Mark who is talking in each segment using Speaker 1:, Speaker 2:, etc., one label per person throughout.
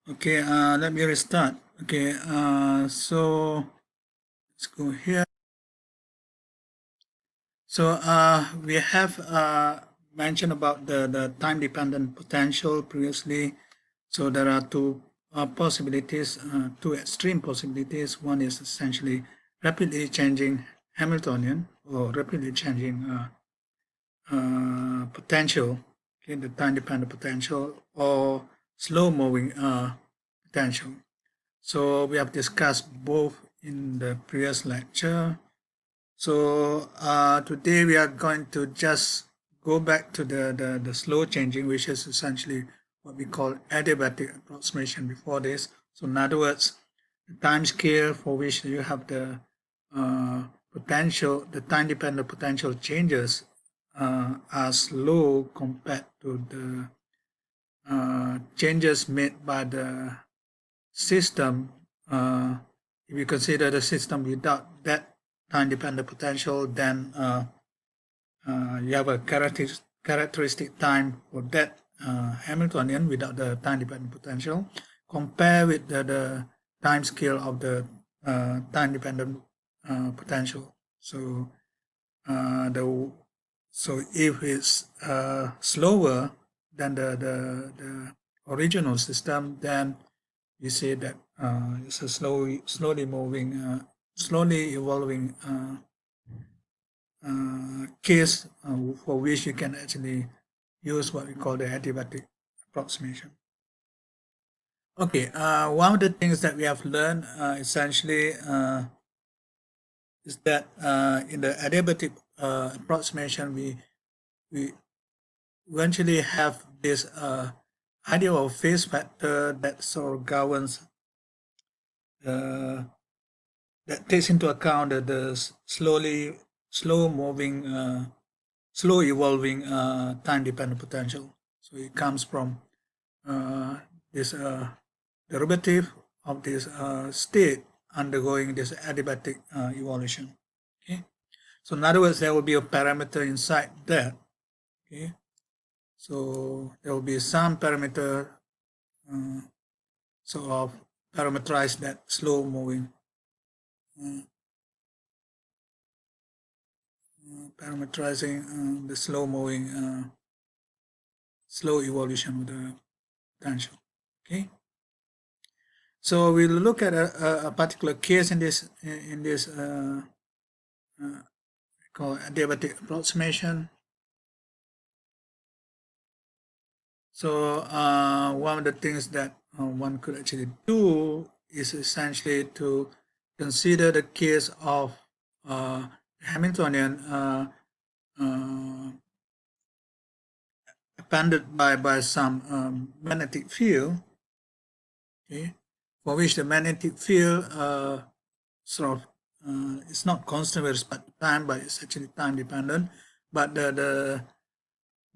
Speaker 1: Okay, let me restart. Okay, so let's go here. So we have mentioned about the time-dependent potential previously. So there are two possibilities, two extreme possibilities. One is essentially rapidly changing Hamiltonian or rapidly changing potential, okay, the time-dependent potential, or slow-moving potential. So we have discussed both in the previous lecture. So today we are going to just go back to the slow changing, which is essentially what we call adiabatic approximation before this. So in other words, the time scale for which you have the potential, the time-dependent potential changes are slow compared to the changes made by the system, if you consider the system without that time-dependent potential, then you have a characteristic time for that Hamiltonian without the time-dependent potential. Compare with the time scale of the time-dependent potential. So if it's slower than the original system, then you see that it's a slowly moving, slowly evolving case for which you can actually use what we call the adiabatic approximation. Okay, one of the things that we have learned essentially is that in the adiabatic approximation, we eventually have this idea of phase factor that sort of governs that takes into account the slow moving, slow evolving time dependent potential. So it comes from this derivative of this state undergoing this adiabatic evolution. Okay, so in other words, there will be a parameter inside that. Okay, so there will be some parameter sort of parameterize that slow moving. Parameterizing the slow moving, slow evolution of the potential. Okay, so we'll look at a particular case in this called adiabatic approximation. So one of the things that one could actually do is essentially to consider the case of Hamiltonian appended by some magnetic field, okay, for which the magnetic field sort of it's not constant with respect to time, but it's actually time dependent. But the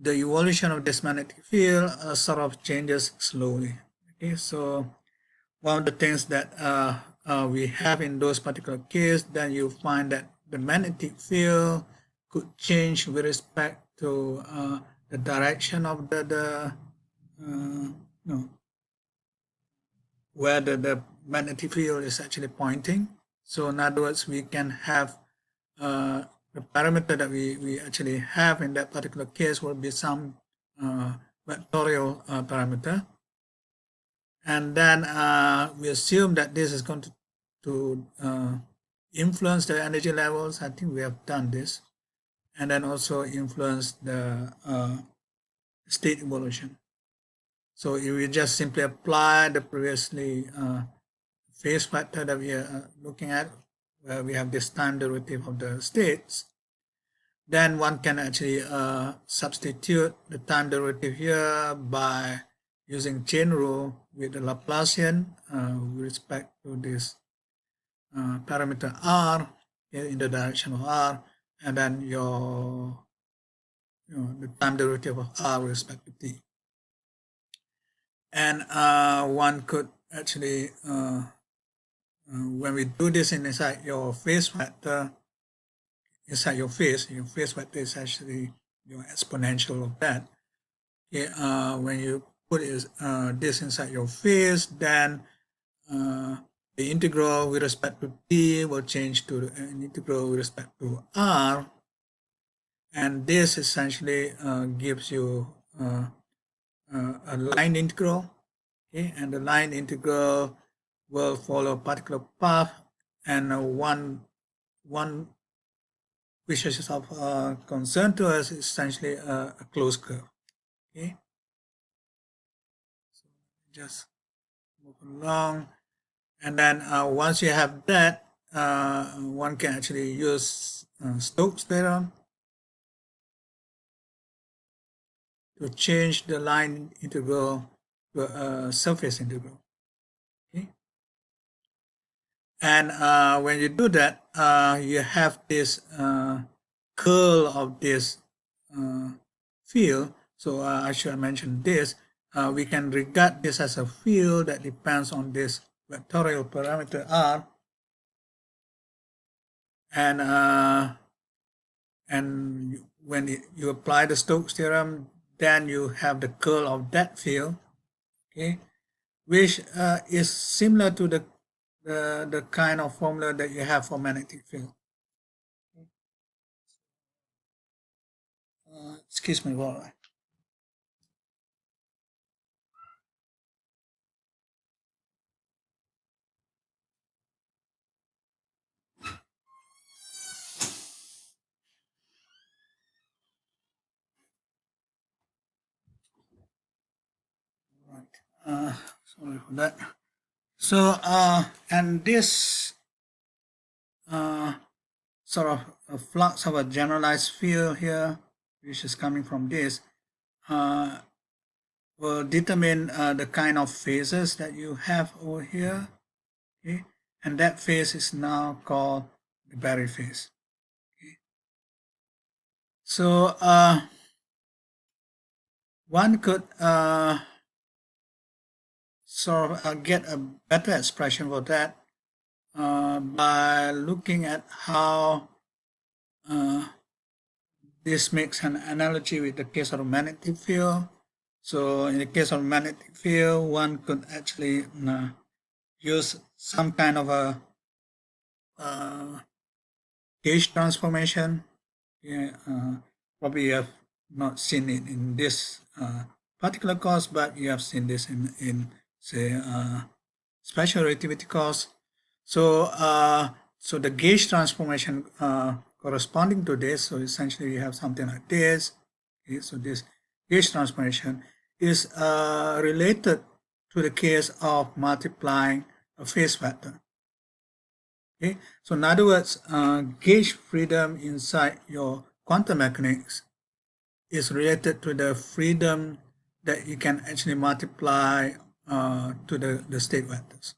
Speaker 1: evolution of this magnetic field sort of changes slowly. Okay, so one of the things that we have in those particular cases, then you find that the magnetic field could change with respect to the direction of no, where the magnetic field is actually pointing. So in other words, we can have the parameter that we actually have in that particular case will be some vectorial parameter. And then we assume that this is going to influence the energy levels. I think we have done this. And then also influence the state evolution. So if we just simply apply the previously phase factor that we are looking at, where we have this time derivative of the states, then one can actually substitute the time derivative here by using chain rule with the Laplacian with respect to this parameter r in the direction of r, and then the time derivative of r with respect to t. And one could actually, when we do this inside your phase factor, inside your phase factor is actually your exponential of that. Okay, when you put this inside your phase, then the integral with respect to t will change to an integral with respect to r, and this essentially gives you a line integral. Okay, and the line integral will follow a particular path, and one which is of concern to us is essentially a closed curve. Okay, so just move along, and then once you have that, one can actually use Stokes' theorem to change the line integral to a surface integral. Okay, and when you do that, you have this curl of this field. So I should mention this. We can regard this as a field that depends on this vectorial parameter r, and when you apply the Stokes theorem, then you have the curl of that field, okay, which is similar to the kind of formula that you have for magnetic field. Excuse me while I sorry for that. So and this sort of a flux of a generalized field here, which is coming from this, will determine the kind of phases that you have over here. Okay, and that phase is now called the Barry phase. Okay, so one could sort of get a better expression for that by looking at how this makes an analogy with the case of a magnetic field. So in the case of magnetic field, one could actually use some kind of a gauge transformation. Yeah, probably you have not seen it in this particular course, but you have seen this in say special relativity course. So so the gauge transformation corresponding to this, so essentially you have something like this. Okay, so this gauge transformation is related to the case of multiplying a phase vector. Okay, so in other words, gauge freedom inside your quantum mechanics is related to the freedom that you can actually multiply to the state vectors.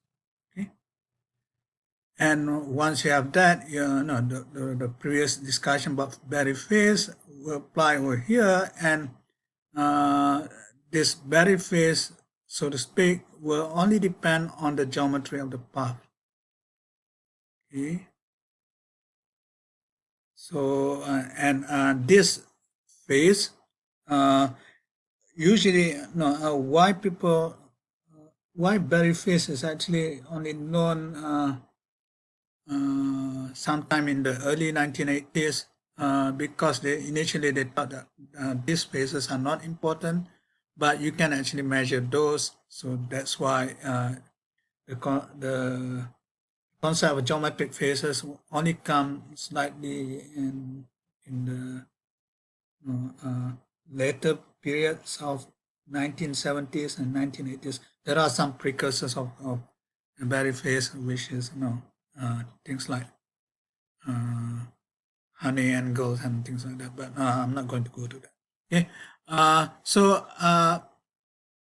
Speaker 1: Okay, and once you have that, you know, the previous discussion about Barry phase will apply over here, and this Barry phase, so to speak, will only depend on the geometry of the path. Okay, so and this phase usually why why Barry phase is actually only known sometime in the early 1980s because initially they thought that these phases are not important, but you can actually measure those. So that's why the concept of geometric phases only come slightly in the later periods of 1970s and 1980s. There are some precursors of Barry phase, which is things like honey angles and things like that. But I'm not going to go to that. Okay. So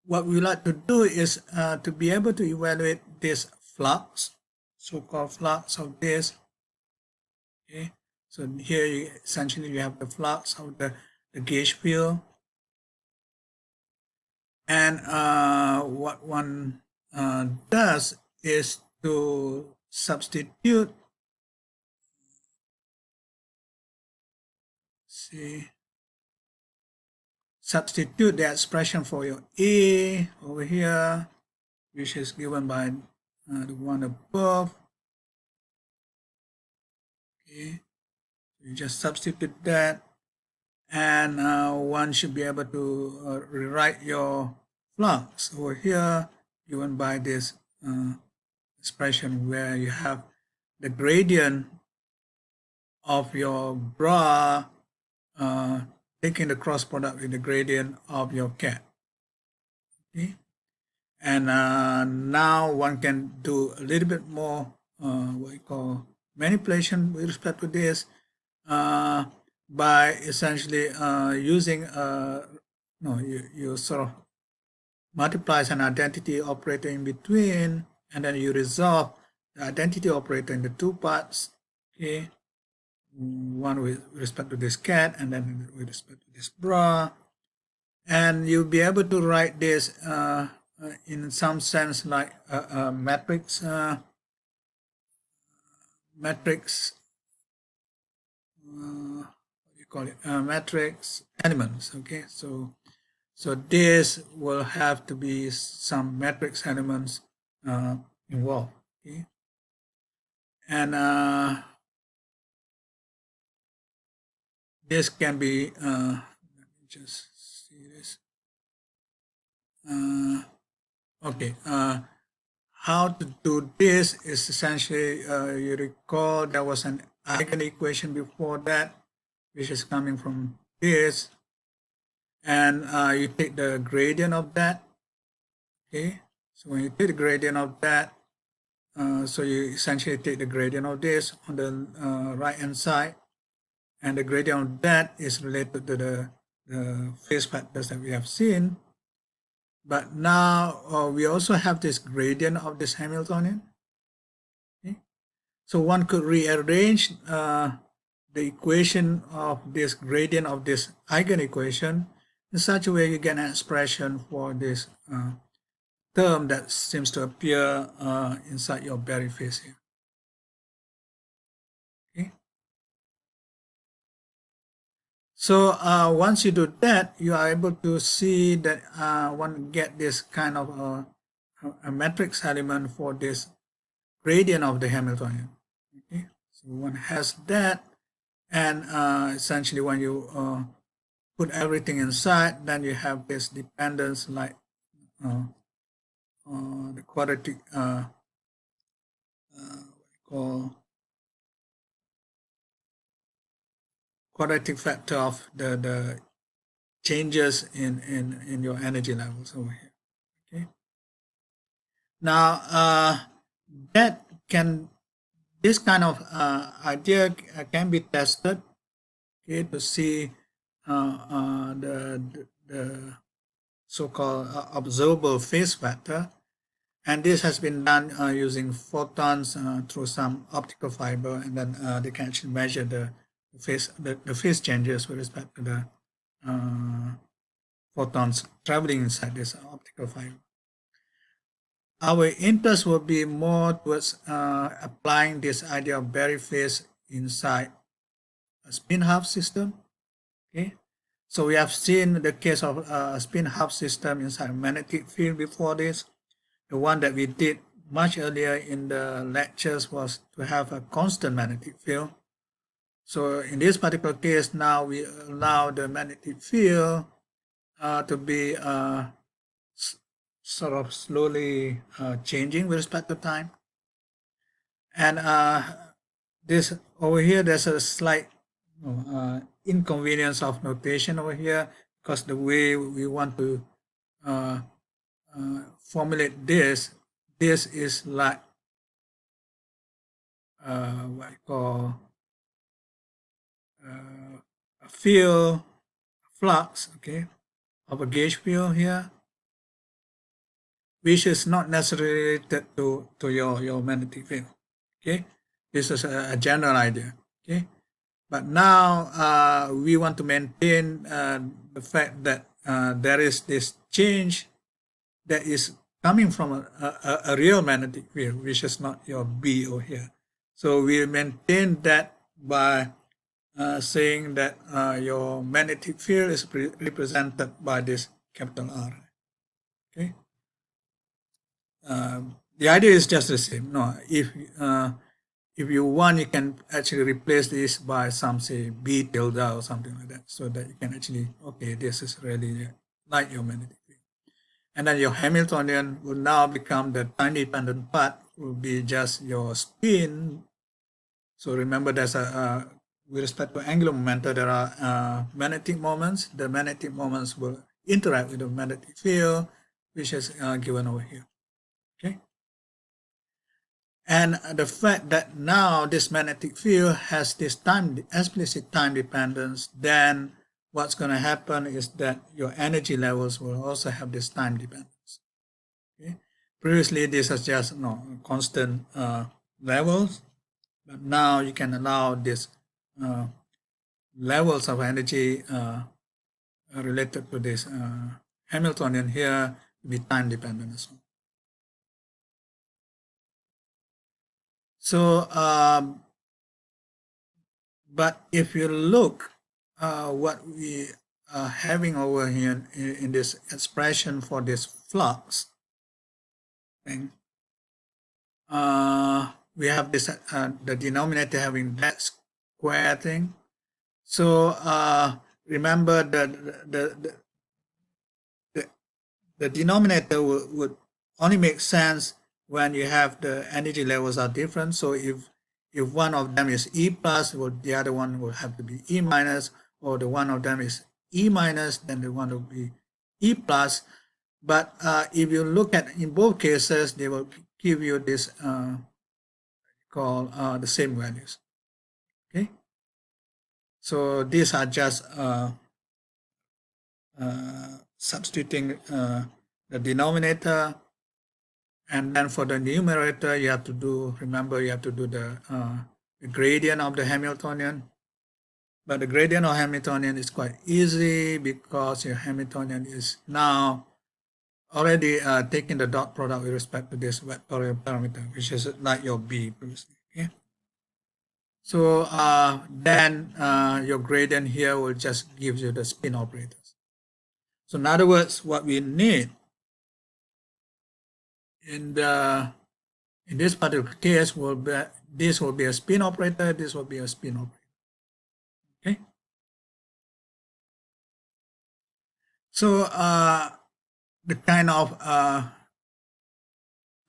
Speaker 1: what we like to do is to be able to evaluate this flux, so-called flux of this. Okay. So here essentially you have the flux of the gauge field, and what one does is to substitute substitute the expression for your A over here, which is given by the one above. Okay, you just substitute that, and one should be able to rewrite your flux over here, given by this expression where you have the gradient of your bra taking the cross product with the gradient of your cat. Okay, and now one can do a little bit more what you call manipulation with respect to this by essentially using no, you sort of multiplies an identity operator in between, and then you resolve the identity operator into two parts. Okay, one with respect to this cat and then with respect to this bra, and you'll be able to write this in some sense like a matrix what do you call it, matrix elements. Okay, so this will have to be some matrix elements involved. Okay, and this can be let me just see this. Okay, how to do this is essentially you recall there was an eigen equation before that, which is coming from this, and you take the gradient of that. Okay, so when you take the gradient of that, so you essentially take the gradient of this on the right hand side, and the gradient of that is related to the phase factors that we have seen. But now we also have this gradient of this Hamiltonian. Okay? So one could rearrange the equation of this gradient of this eigenequation in such a way you get an expression for this term that seems to appear inside your Berry phase here. Okay. So once you do that, you are able to see that one get this kind of a matrix element for this gradient of the Hamiltonian. Okay, so one has that, and essentially when you put everything inside, then you have this dependence like the quadratic what we call quadratic factor of the changes in your energy levels over here. Okay. Now this kind of idea can be tested, okay, to see the so-called observable phase factor, and this has been done using photons through some optical fiber, and then they can actually measure the phase changes with respect to the photons traveling inside this optical fiber. Our interest will be more towards applying this idea of Berry phase inside a spin half system. Okay, so we have seen the case of a spin half system inside a magnetic field before this. The one that we did much earlier in the lectures was to have a constant magnetic field. So in this particular case, now we allow the magnetic field to be sort of slowly changing with respect to time. And this over here, there's a slight inconvenience of notation over here, because the way we want to formulate this is like what I call a field flux, okay, of a gauge field here, which is not necessarily related to your magnetic field. Okay, this is a general idea. Okay, but now we want to maintain the fact that there is this change that is coming from a real magnetic field, which is not your B over here. So we maintain that by saying that your magnetic field is represented by this capital R. Okay. The idea is just the same. No, if you want, you can actually replace this by some, say, B tilde or something like that, so that you can actually, okay, this is really like your magnetic field. And then your Hamiltonian will now become the time-dependent part, will be just your spin. So remember, there's with respect to angular momentum, there are magnetic moments. The magnetic moments will interact with the magnetic field, which is given over here. Okay. And the fact that now this magnetic field has this explicit time dependence, then what's going to happen is that your energy levels will also have this time dependence. Okay? Previously, this is just constant levels, but now you can allow this levels of energy related to this Hamiltonian here to be time dependent as well. So, but if you look what we are having over here in this expression for this flux thing, we have this the denominator having that square thing. So remember the denominator would only make sense when you have the energy levels are different. So if one of them is E plus, well, the other one will have to be E minus, or the one of them is E minus, then the one will be E plus. But if you look at, in both cases, they will give you this called the same values. Okay. So these are just substituting the denominator, and then for the numerator you have to do, remember, you have to do the gradient of the Hamiltonian. But the gradient of Hamiltonian is quite easy because your Hamiltonian is now already taking the dot product with respect to this vectorial parameter, which is like your B previously. Okay. So then your gradient here will just give you the spin operators. So in other words, what we need in this particular case will be, this will be a spin operator, this will be a spin operator. Okay. So the kind of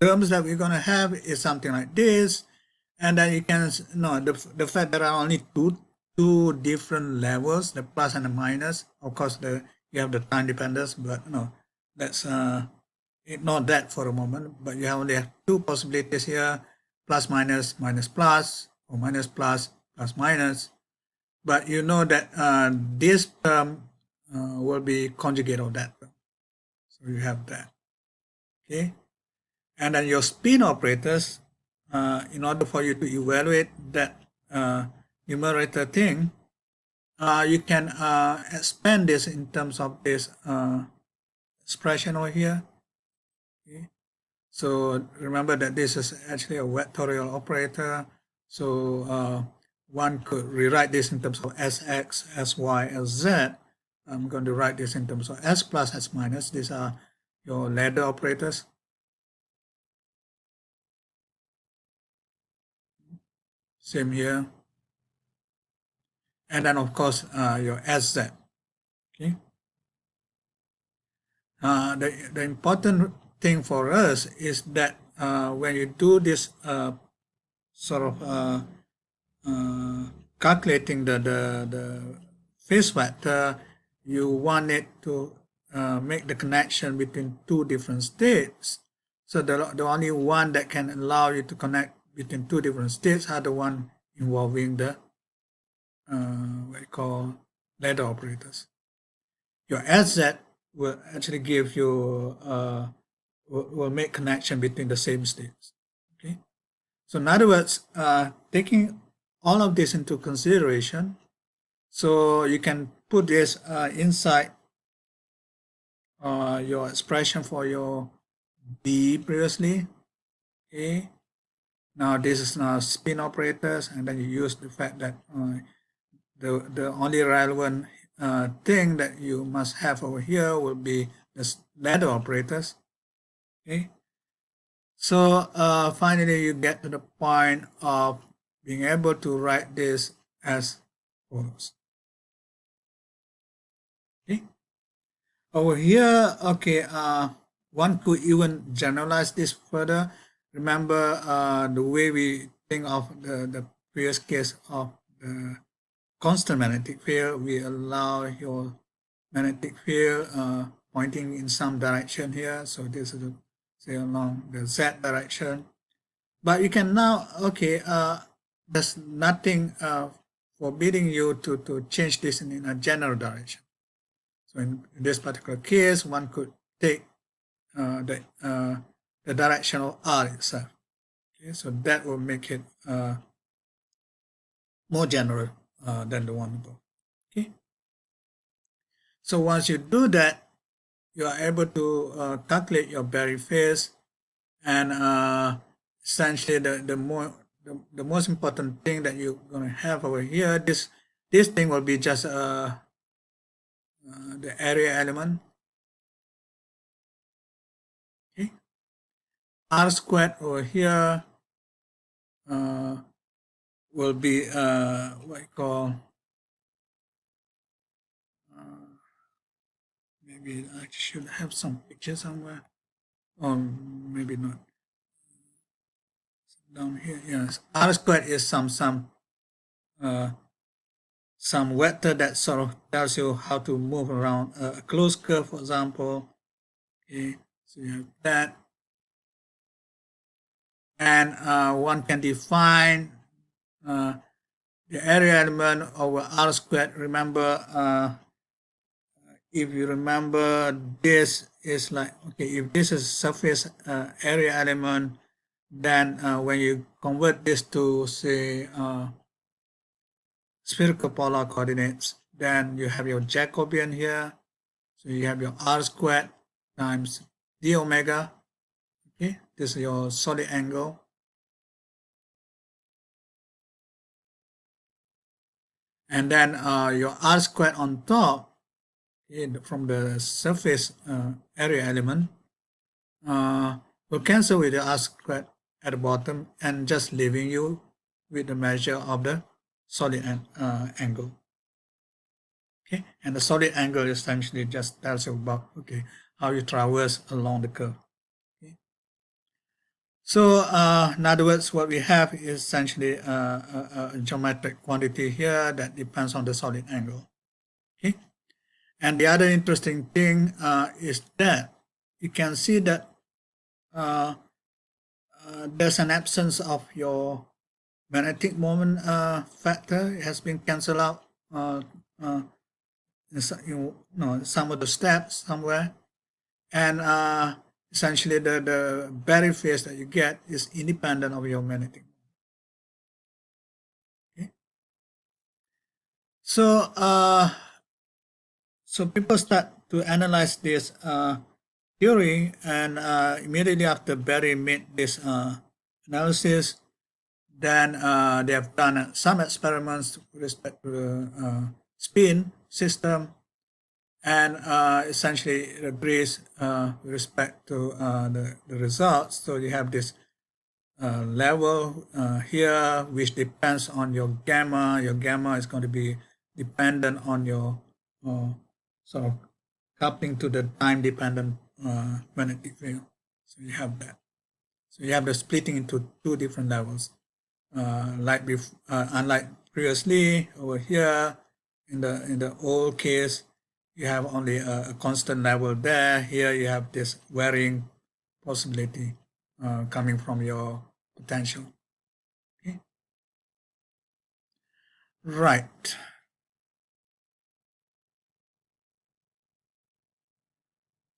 Speaker 1: terms that we're going to have is something like this, and then you can the fact there are only two different levels, the plus and the minus. Of course, you have the time dependence, but let's ignore that for a moment. But you only have two possibilities here: plus minus, minus plus, or minus plus, plus minus. But you know that this term will be conjugate of that term. So you have that. Okay. And then your spin operators, in order for you to evaluate that numerator thing, you can expand this in terms of this expression over here. Okay. So remember that this is actually a vectorial operator. So one could rewrite this in terms of Sx, Sy, Sz. I'm going to write this in terms of S plus, S minus. These are your ladder operators. Same here. And then, of course, your Sz. Okay. The important thing for us is that when you do this sort of calculating the phase vector, you want it to make the connection between two different states. So the only one that can allow you to connect between two different states are the one involving the what you call ladder operators. Your Sz will actually give you will make connection between the same states. Okay. So in other words, taking all of this into consideration, so you can put this inside your expression for your B previously. Okay. Now this is now spin operators, and then you use the fact that the only relevant thing that you must have over here will be the ladder operators. Okay. So finally, you get to the point of being able to write this as follows. Okay. Over here, okay, one could even generalize this further. Remember the way we think of the previous case of the constant magnetic field, we allow your magnetic field pointing in some direction here. So this is, say, along the Z direction. But you can now, okay, there's nothing forbidding you to change this in a general direction. So in this particular case, one could take the direction of R itself. Okay, so that will make it more general than the one above. Okay. So once you do that, you are able to calculate your Berry phase, and essentially the most important thing that you're going to have over here, this thing will be just the area element. Okay. R squared over here will be what you call, maybe I should have some picture somewhere, or maybe not. Down here, yes, R squared is some vector that sort of tells you how to move around a closed curve, for example. Okay, so you have that, and one can define the area element over R squared. Remember, if you remember, this is like, okay, if this is surface area element, then when you convert this to, say, spherical polar coordinates, then you have your Jacobian here. So you have your R squared times d omega. Okay, this is your solid angle. And then your R squared on top, okay, from the surface area element, will cancel with the R squared at the bottom, and just leaving you with the measure of the solid angle. Okay, and the solid angle essentially just tells you about, okay, how you traverse along the curve. Okay. So in other words, what we have is essentially a geometric quantity here that depends on the solid angle. Okay, and the other interesting thing is that you can see that there's an absence of your magnetic moment factor. It has been cancelled out in some of the steps somewhere, and essentially the Berry phase that you get is independent of your magnetic. Okay. So so people start to analyze this theory, and immediately after Berry made this analysis, then they have done some experiments with respect to the spin system, and essentially it agrees with respect to the results. So you have this level here, which depends on your gamma. Your gamma is going to be dependent on your sort of coupling to the time-dependent magnetic field. So you have that. So you have the splitting into two different levels. Unlike previously over here in the old case, you have only a constant level there. Here you have this varying possibility coming from your potential. Okay. Right.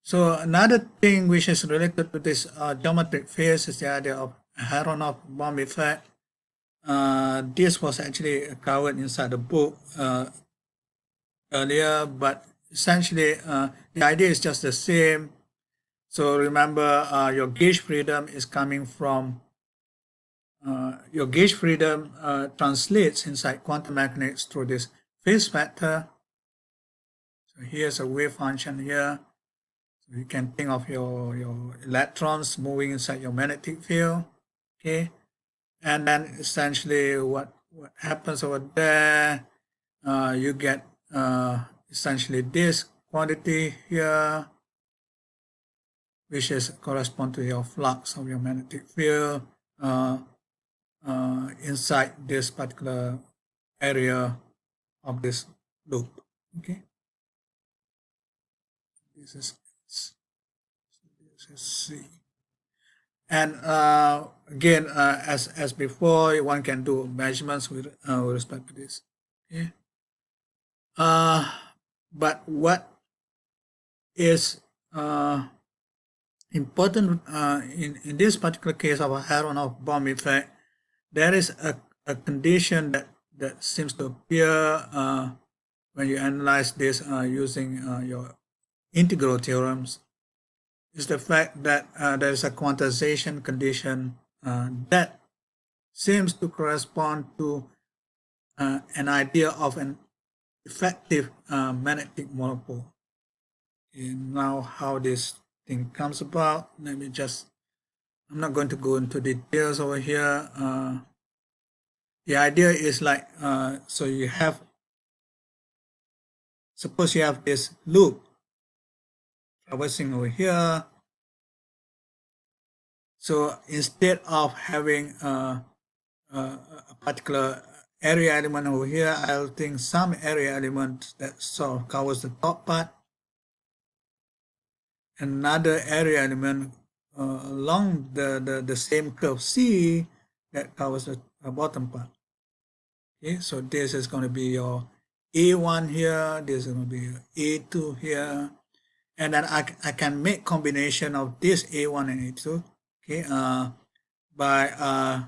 Speaker 1: So another thing which is related to this geometric phase is the idea of Aharonov-Bohm effect. This was actually covered inside the book earlier, but essentially the idea is just the same. So remember, your gauge freedom is coming from your gauge freedom translates inside quantum mechanics through this phase factor. So here's a wave function here. So you can think of your electrons moving inside your magnetic field. Okay. And then essentially what happens over there, you get essentially this quantity here, which is correspond to your flux of your magnetic field inside this particular area of this loop. Okay, this is C. And again, as before, one can do measurements with respect to this. Okay. But what is important in this particular case of a Aharonov bomb effect, there is a condition that seems to appear when you analyze this using your integral theorems, is the fact that there is a quantization condition that seems to correspond to an idea of an effective magnetic monopole. And now how this thing comes about, let me just, I'm not going to go into details over here. The idea is like, so you have, suppose you have this loop traversing over here. So instead of having a particular area element over here, I'll think some area element that sort of covers the top part, another area element along the same curve C that covers the bottom part. Okay, so this is going to be your A1 here, this is going to be your A2 here, and then I can make combination of this A1 and A2. Okay, by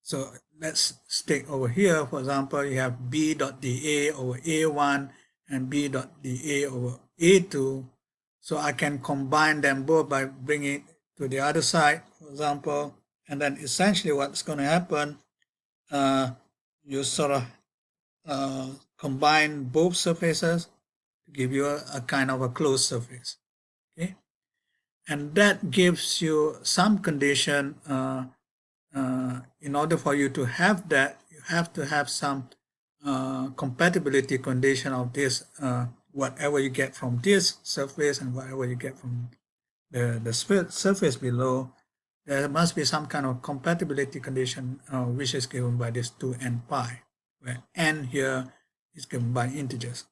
Speaker 1: so let's stick over here. For example, you have B dot dA over A1 and B dot dA over A2. So I can combine them both by bringing it to the other side, for example, and then essentially what's going to happen, you sort of combine both surfaces to give you a kind of a closed surface. Okay, and that gives you some condition. In order for you to have that, you have to have some compatibility condition of this, whatever you get from this surface and whatever you get from the surface below. There must be some kind of compatibility condition which is given by this 2n pi, where n here is given by integers.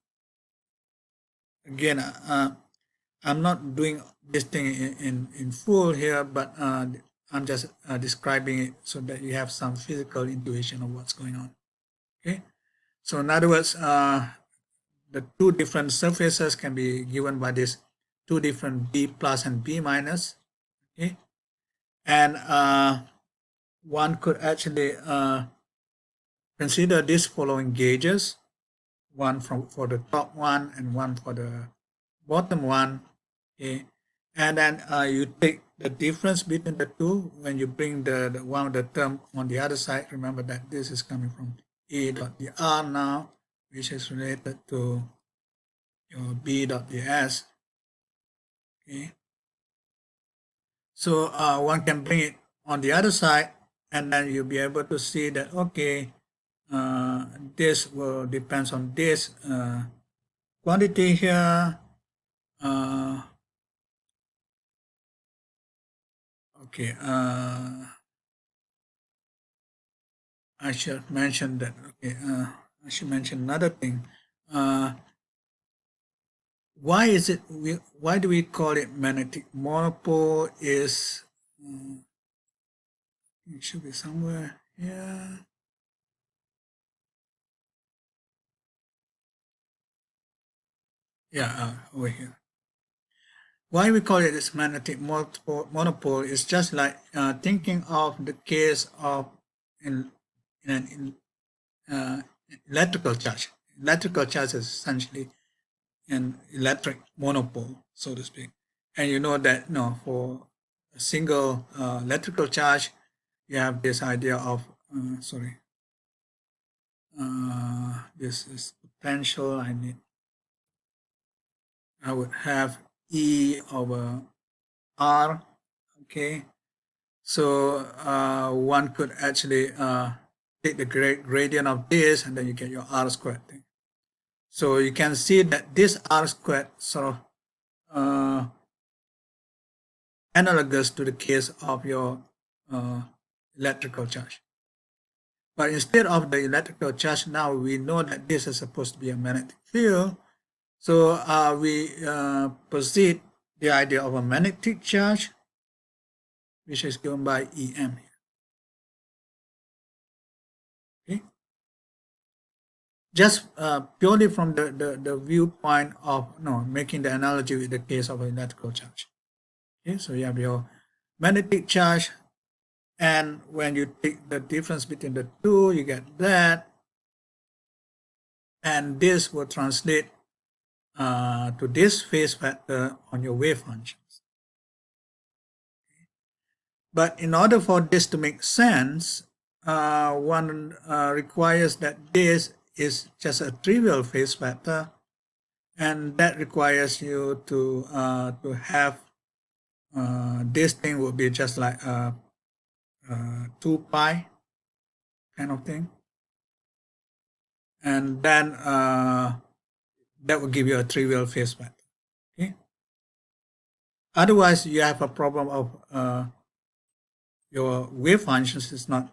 Speaker 1: Again, I'm not doing this thing in full here, but I'm just describing it so that you have some physical intuition of what's going on. Okay, so in other words, the two different surfaces can be given by this two different B plus and B minus. Okay, and one could actually consider these following gauges: one for the top one and one for the bottom one. Okay, and then you take the difference between the two when you bring the one of the term on the other side. Remember that this is coming from A dot dr now, which is related to your B dot ds. Okay, so one can bring it on the other side, and then you'll be able to see that, okay, this will depends on this quantity here. Okay, I should mention that. Okay, I should mention another thing. Why is it? Why do we call it magnetic monopole? Is it should be somewhere here. Yeah, over here. Why we call it this magnetic monopole is just like thinking of the case of in an electrical charge. Electrical charge is essentially an electric monopole, so to speak. And you know that for a single electrical charge, you have this idea of this is potential. I would have E over R. Okay, so one could actually take the gradient of this, and then you get your R squared thing. So you can see that this R squared sort of analogous to the case of your electrical charge. But instead of the electrical charge, now we know that this is supposed to be a magnetic field. So we proceed the idea of a magnetic charge, which is given by EM here. Okay. Just purely from the viewpoint of making the analogy with the case of an electrical charge. Okay, so you have your magnetic charge, and when you take the difference between the two, you get that, and this will translate to this phase factor on your wave functions. But in order for this to make sense, one requires that this is just a trivial phase factor, and that requires you to have this thing will be just like 2 pi kind of thing, and then that will give you a trivial phase factor. Okay. Otherwise, you have a problem of your wave functions is not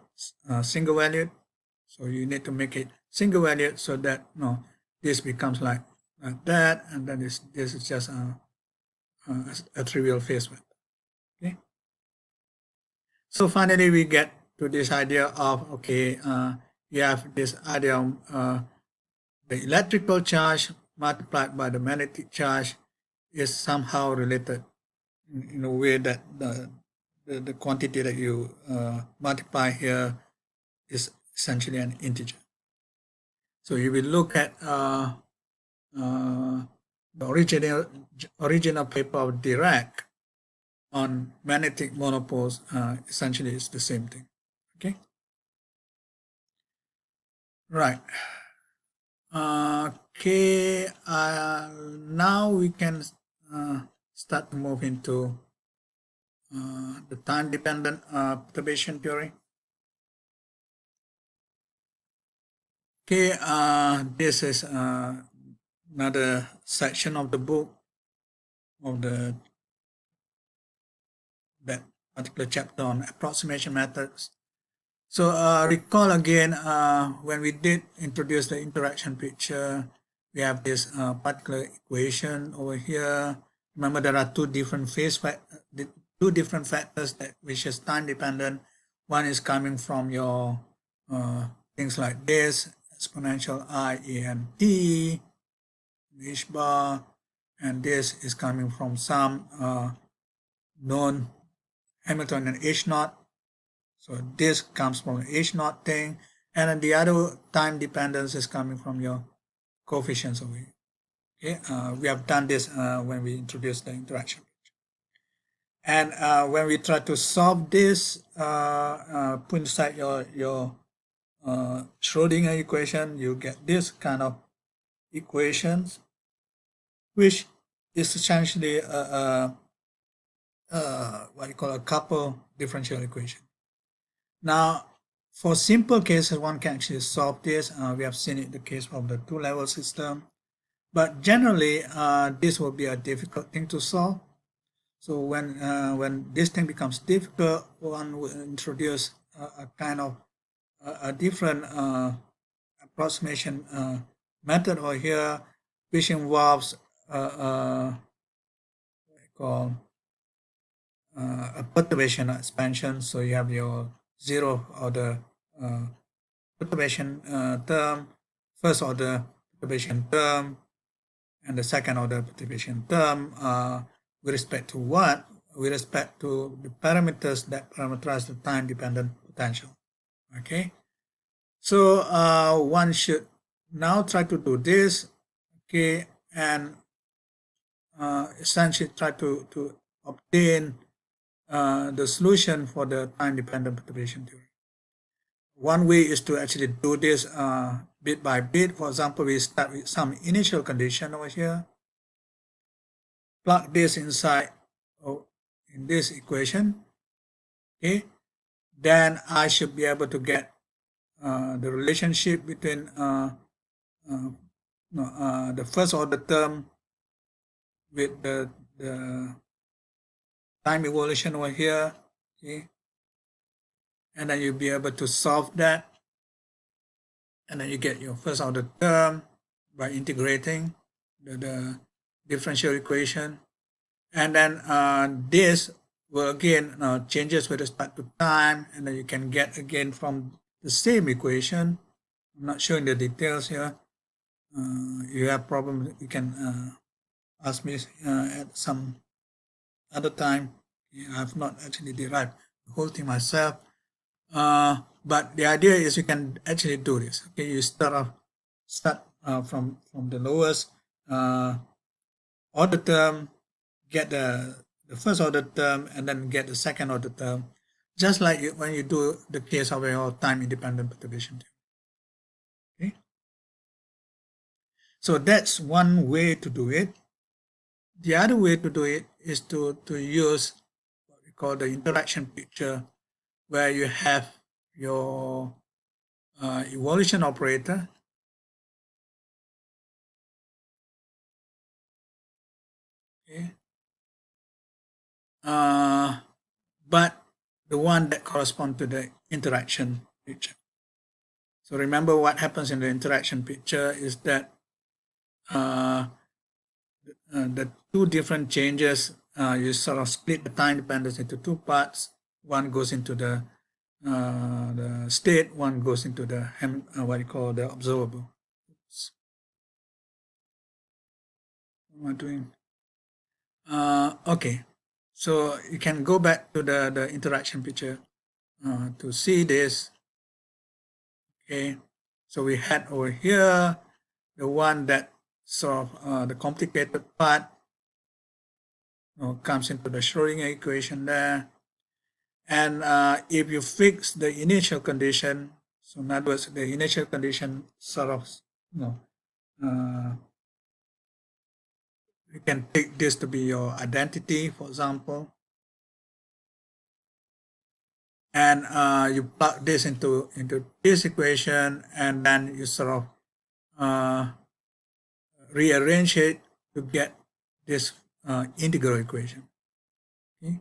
Speaker 1: single valued, so you need to make it single valued so that this becomes like that, and then this is just a trivial phase factor. Okay. So finally, we get to this idea of you have this idea of the electrical charge multiplied by the magnetic charge is somehow related in a way that the quantity that you multiply here is essentially an integer. So if we look at the original paper of Dirac on magnetic monopoles, essentially it's the same thing. Okay. Right. Okay. Now we can start to move into the time-dependent perturbation theory. Okay, this is another section of the book of that particular chapter on approximation methods. So recall again when we did introduce the interaction picture, we have this particular equation over here. Remember, there are two different factors that which is time dependent. One is coming from your things like this, exponential I A N T, H bar, and this is coming from some known Hamiltonian H naught. So this comes from H naught thing, and then the other time dependence is coming from your coefficients over here. Okay, we have done this when we introduced the interaction. And when we try to solve this, put inside your Schrodinger equation, you get this kind of equations, which is essentially what you call a couple differential equation. Now, for simple cases, one can actually solve this. We have seen it in the case of the two-level system. But generally, this will be a difficult thing to solve. So when this thing becomes difficult, one will introduce a kind of a different approximation method over here, which involves what we call a perturbation expansion. So you have your zero order perturbation term, first order perturbation term, and the second order perturbation term with respect to what? With respect to the parameters that parameterize the time dependent potential. Okay, so one should now try to do this, okay, and essentially try to obtain the solution for the time dependent perturbation theory. One way is to actually do this bit by bit. For example, we start with some initial condition over here, plug this inside in this equation, okay, then I should be able to get the relationship between the first order term with the time evolution over here, okay, and then you'll be able to solve that, and then you get your first order term by integrating the differential equation, and then this will again changes with respect to time, and then you can get again from the same equation. I'm not showing the details here. You have problem, you can ask me at some other time. I've not actually derived the whole thing myself, but the idea is you can actually do this. Okay, you start from the lowest order term, get the first order term, and then get the second order term, just like when you do the case of your time independent perturbation. Okay, so that's one way to do it. The other way to do it is to use what we call the interaction picture, where you have your evolution operator, okay, but the one that corresponds to the interaction picture. So remember what happens in the interaction picture is that the two different changes, you sort of split the time dependence into two parts. One goes into the state, one goes into the what you call the observable. Oops. What am I doing? Okay, so you can go back to the interaction picture to see this. Okay, so we had over here the one that sort of the complicated part comes into the Schrodinger equation there. And if you fix the initial condition, so in other words, the initial condition sort of, you can take this to be your identity, for example, and you plug this into this equation, and then you sort of rearrange it to get this integral equation. Okay.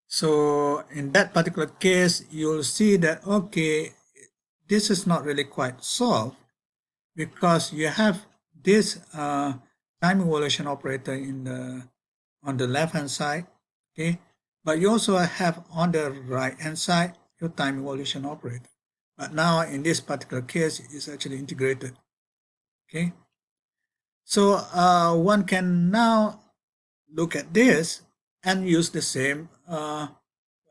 Speaker 1: So in that particular case, you'll see that, okay, this is not really quite solved because you have this time evolution operator on the left hand side, okay, but you also have on the right hand side your time evolution operator. But now in this particular case, it's actually integrated. Okay, so one can now look at this and use the same what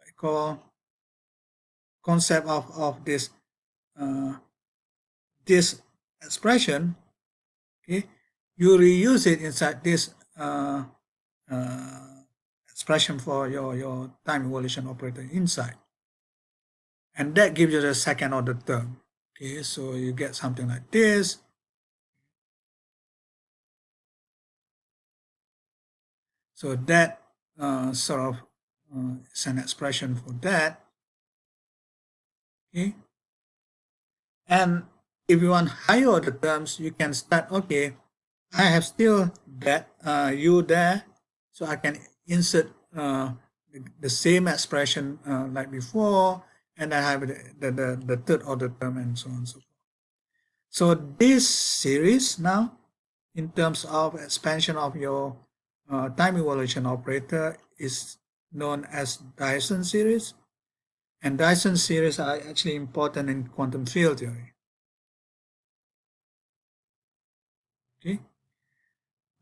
Speaker 1: I call concept of this this expression. Okay, you reuse it inside this expression for your time evolution operator inside, and that gives you the second order term. Okay, so you get something like this. So that sort of is an expression for that. Okay, and if you want higher order terms, you can start. Okay, I have still that u there, so I can insert the same expression like before, and I have the third order term and so on and so forth. So this series now, in terms of expansion of your time evolution operator, is known as Dyson series, and Dyson series are actually important in quantum field theory. Okay,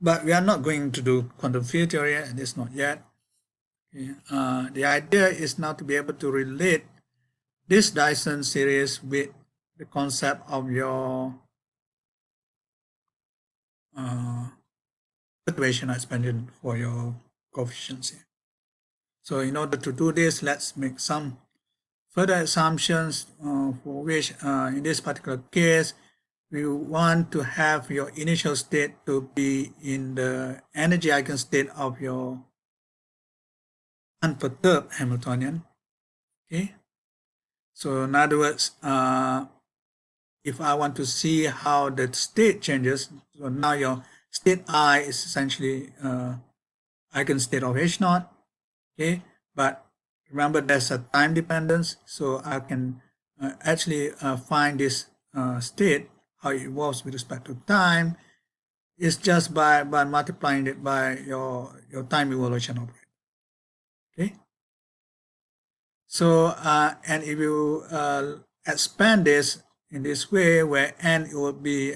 Speaker 1: but we are not going to do quantum field theory, at least not yet. Okay. The idea is now to be able to relate this Dyson series with the concept of your perturbation expansion for your coefficients here. So in order to do this, let's make some further assumptions for which in this particular case we want to have your initial state to be in the energy eigenstate of your unperturbed Hamiltonian. Okay, so in other words, if I want to see how the state changes, so now your state I is essentially eigenstate of H naught. Okay, but remember there's a time dependence, so I can actually find this state, how it evolves with respect to time, is just by multiplying it by your time evolution operator. Okay, so and if you expand this in this way, where n it would be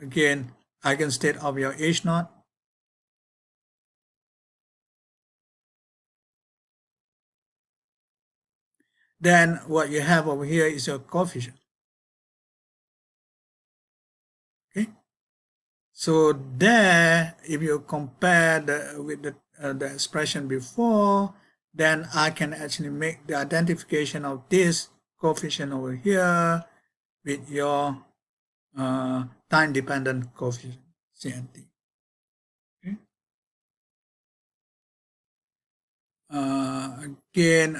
Speaker 1: again eigenstate of your H naught, then what you have over here is your coefficient. Okay, so there, if you compare with the expression before, then I can actually make the identification of this coefficient over here with your time-dependent coefficient CNT. Okay. Again,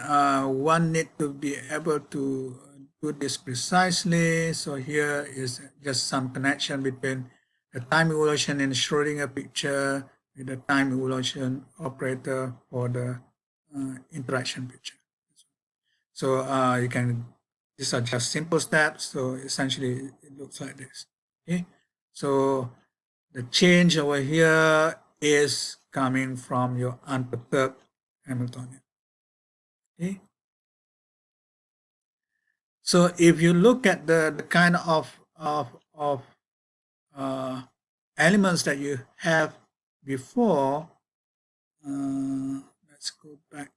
Speaker 1: one need to be able to do this precisely. So here is just some connection between the time evolution in the Schrodinger picture with the time evolution operator for the interaction picture. So you can, these are just simple steps. So essentially it looks like this. Okay. So the change over here is coming from your unperturbed Hamiltonian. Okay. So if you look at the kind of elements that you have before, let's go back.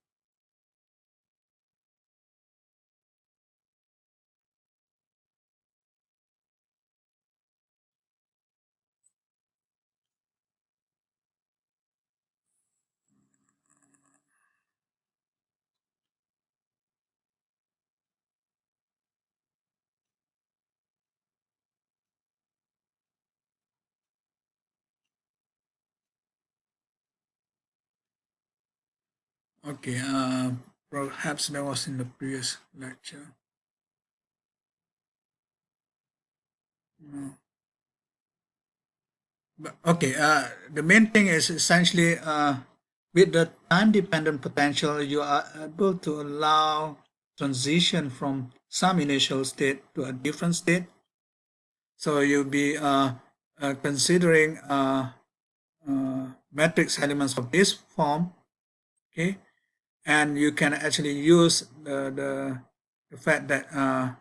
Speaker 1: Okay, perhaps that was in the previous lecture. No. But okay, the main thing is essentially with the time-dependent potential, you are able to allow transition from some initial state to a different state. So you'll be considering matrix elements of this form, okay, and you can actually use the fact that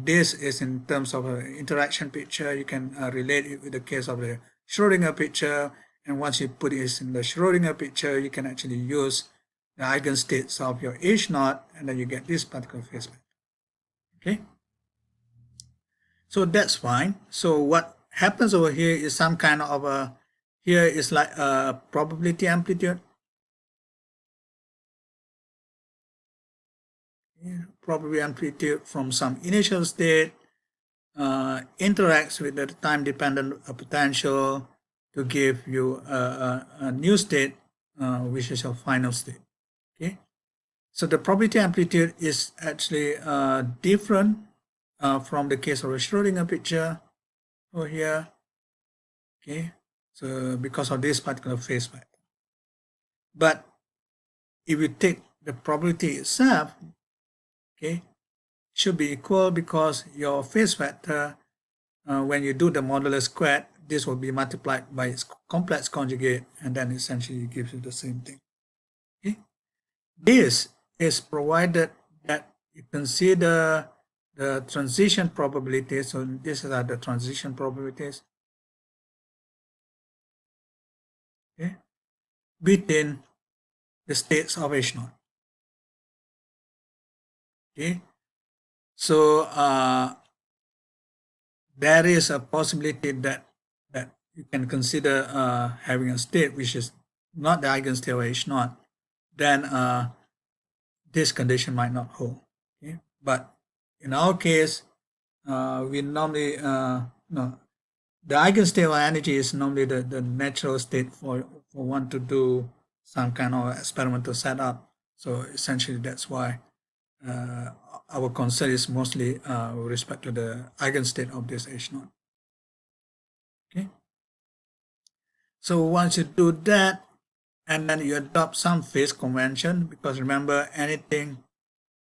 Speaker 1: this is in terms of an interaction picture. You can relate it with the case of the Schrodinger picture, and once you put it in the Schrodinger picture, you can actually use the eigenstates of your H naught, and then you get this particular phase vector. Okay, so that's fine. So what happens over here is some kind of a, here is like a probability amplitude. Probability amplitude from some initial state interacts with the time-dependent potential to give you a new state, which is your final state. Okay, so the probability amplitude is actually different from the case of a Schrodinger picture over here. Okay, so because of this particular phase vector. But if you take the probability itself, okay, should be equal because your phase vector, when you do the modulus squared, this will be multiplied by its complex conjugate, and then essentially gives you the same thing. Okay, this is provided that you consider the transition probabilities. So these are the transition probabilities. Okay, between the states of H naught. Okay, so there is a possibility that you can consider having a state which is not the eigenstate of H naught. Then this condition might not hold. Okay? But in our case, we normally no, the eigenstate of energy is normally the natural state for one to do some kind of experimental setup. So essentially, that's why uh, our concern is mostly with respect to the eigenstate of this H naught. Okay. So once you do that, and then you adopt some phase convention, because remember, anything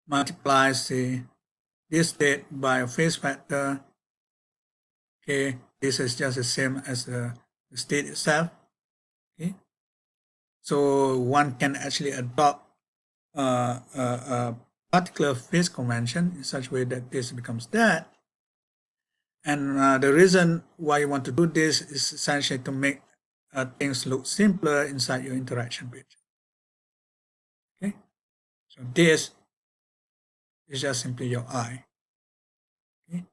Speaker 1: multiplies this state by a phase factor. Okay, this is just the same as the state itself. Okay, so one can actually adopt a particular phase convention in such a way that this becomes that. And the reason why you want to do this is essentially to make things look simpler inside your interaction page. Okay, so this is just simply your I. Okay.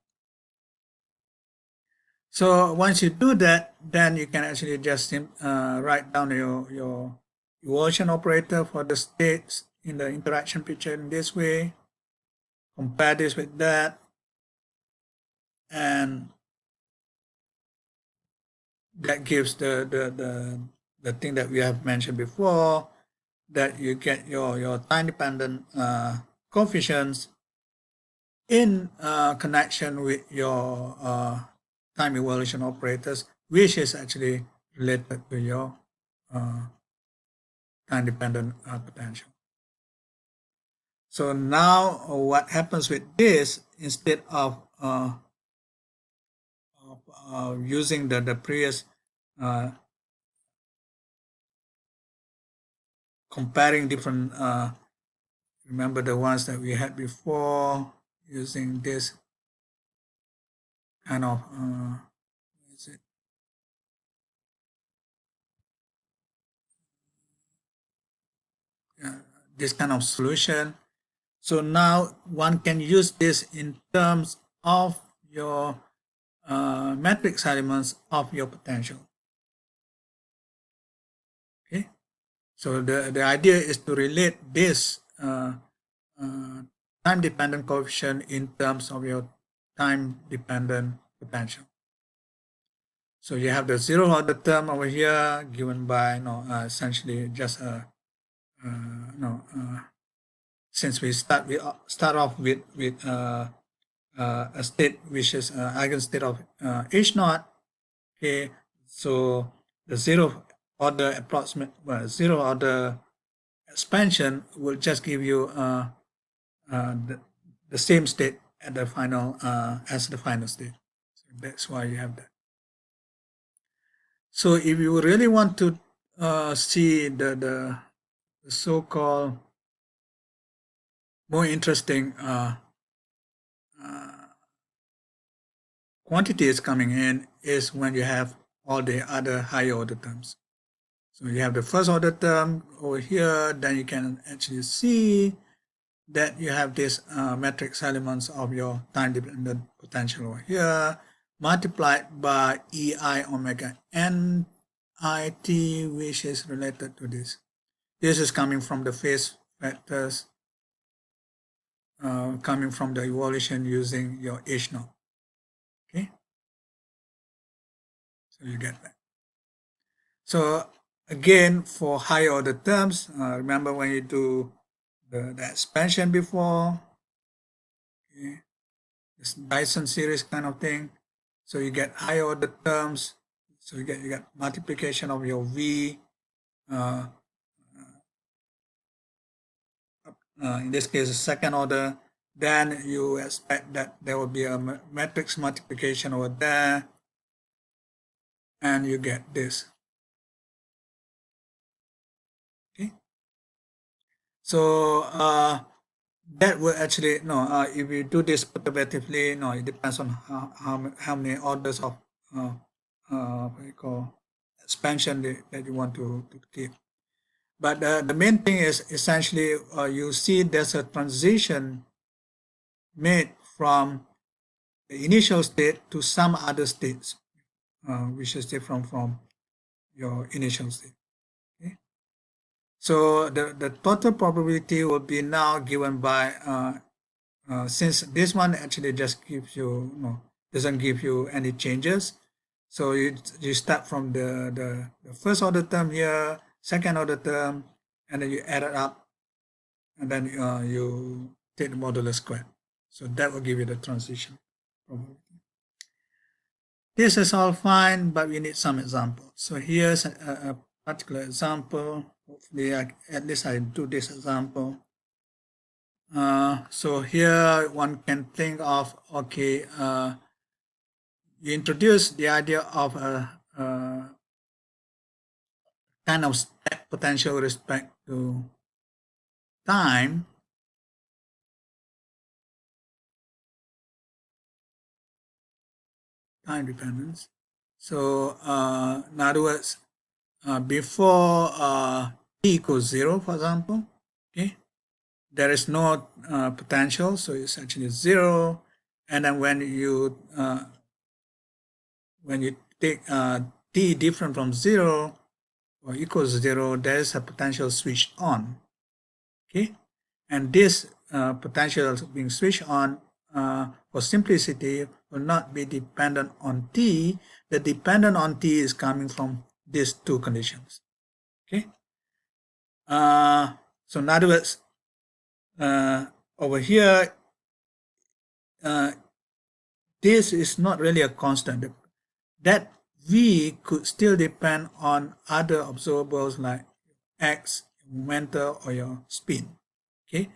Speaker 1: So once you do that, then you can actually just write down your evaluation operator for the states in the interaction picture in this way, compare this with that, and that gives the thing that we have mentioned before, that you get your time dependent coefficients in connection with your time evaluation operators, which is actually related to your time dependent potential. So now what happens with this, instead of using the previous comparing different, remember the ones that we had before, using this kind of is it this kind of solution. So now one can use this in terms of your matrix elements of your potential. Okay, so the idea is to relate this time dependent coefficient in terms of your time dependent potential. So you have the zero order term over here given by essentially just a since we start off with a state which is eigenstate of H naught. Okay, so the zero order zero order expansion will just give you the same state at the final as the final state. So that's why you have that. So if you really want to see the so-called more interesting quantities coming in, is when you have all the other higher order terms. So you have the first order term over here, then you can actually see that you have this matrix elements of your time dependent potential over here, multiplied by EI omega NIT, which is related to this. This is coming from the phase factors, coming from the evaluation using your H naught. Okay, so you get that. So again, for higher order terms, remember when you do the expansion before, okay, this Dyson series kind of thing. So you get higher order terms. So you get multiplication of your V. In this case, second order. Then you expect that there will be a matrix multiplication over there, and you get this. Okay. So that will actually if you do this perturbatively, it depends on how many orders of what you call expansion that you want to keep. But the main thing is essentially you see there's a transition made from the initial state to some other states, which is different from your initial state. Okay? So the total probability will be now given by, since this one actually just gives you, doesn't give you any changes. So you start from the first order term here, second order term, and then you add it up, and then you take the modulus squared. So that will give you the transition probability. This is all fine, but we need some example. So here's a particular example. Hopefully, at least I do this example. So here one can think of, okay, you introduce the idea of a kind of step potential with respect to time. Time dependence. So in other words, before t equals 0, for example, okay, there is no potential, so it's actually 0. And then when you take t different from 0 or equals 0, there is a potential switched on. Okay, and this potential being switched on, for simplicity, will not be dependent on t. The dependent on t is coming from these two conditions. Okay, so in other words, over here, this is not really a constant. That v could still depend on other observables like x, momentum, or your spin. Okay,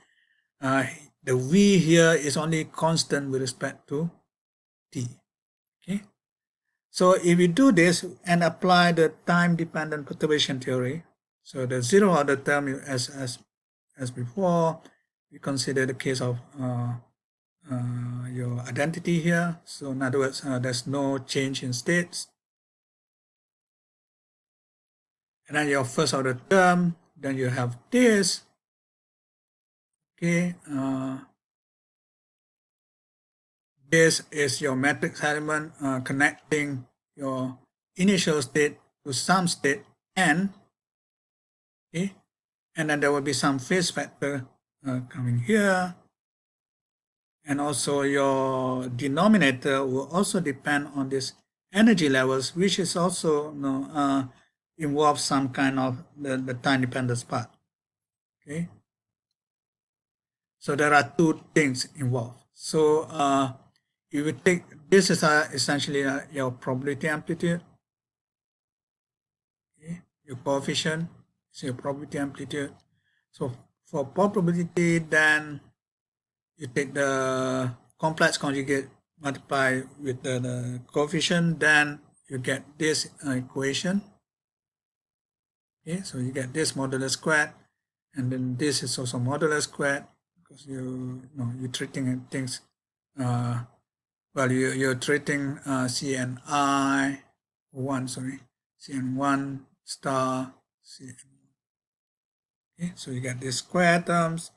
Speaker 1: the v here is only constant with respect to t. Okay, so if you do this and apply the time-dependent perturbation theory, so the zero order term, as before, we consider the case of your identity here. So in other words, there's no change in states. And then your first order term, then you have this. Okay, this is your matrix element connecting your initial state to some state n. Okay, and then there will be some phase factor coming here. And also your denominator will also depend on this energy levels, which is also involves some kind of the time dependence part. Okay, so there are two things involved. So you would take this is essentially your probability amplitude. Okay, your coefficient is your probability amplitude. So for probability, then you take the complex conjugate multiply with the coefficient, then you get this equation. Okay, so you get this modulus squared, and then this is also modulus squared, because you're treating things, well, you're treating CNI 1, sorry, CN1 star CN. Okay, so you get these square terms,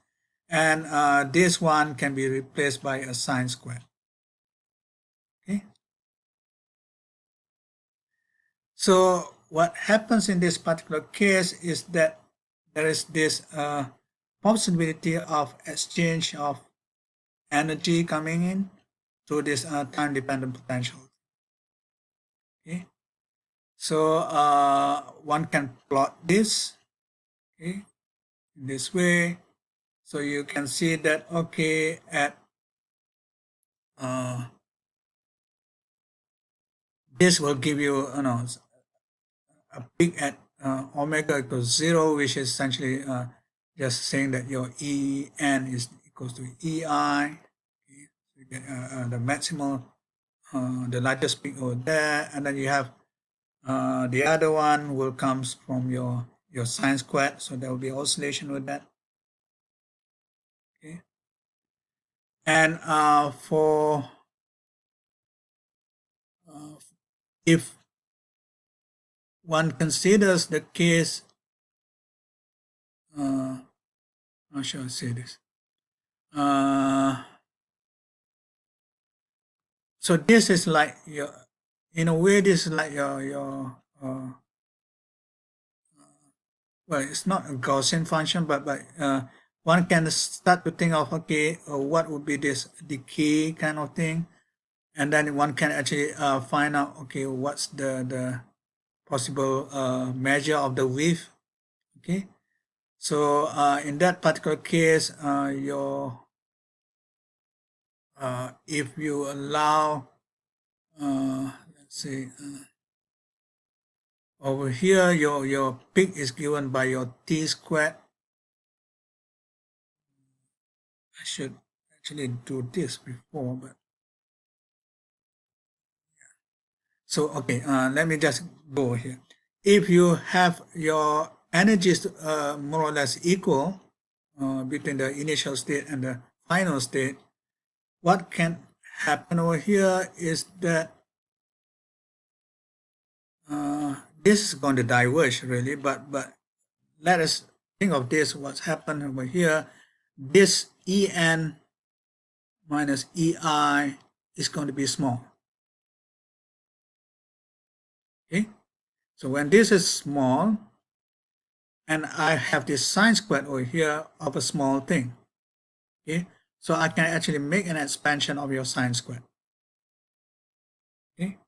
Speaker 1: and this one can be replaced by a sine squared. Okay, so what happens in this particular case is that there is this possibility of exchange of energy coming in through this time-dependent potential. Okay, so one can plot this, okay, in this way. So you can see that, okay, at this will give you, a peak at omega equals 0, which is essentially just saying that your En is equals to Ei. Okay, so you get the maximal, the largest peak over there, and then you have the other one will comes from your sine squared, so there will be oscillation with that. Okay, and for if one considers the case, how shall I say this? So this is like your, in a way, this is like your well, it's not a Gaussian function, but one can start to think of, okay, what would be this decay kind of thing, and then one can actually find out, okay, what's the possible measure of the width. Okay, so in that particular case, if you allow, let's say, over here, your peak is given by your t squared. I should actually do this before, but so okay. Let me just go here. If you have your energies more or less equal between the initial state and the final state, what can happen over here is that this is going to diverge really, but let us think of this. What's happened over here? This En minus Ei is going to be small. Okay, so when this is small, and I have this sine squared over here of a small thing. Okay, so I can actually make an expansion of your sine squared. Okay,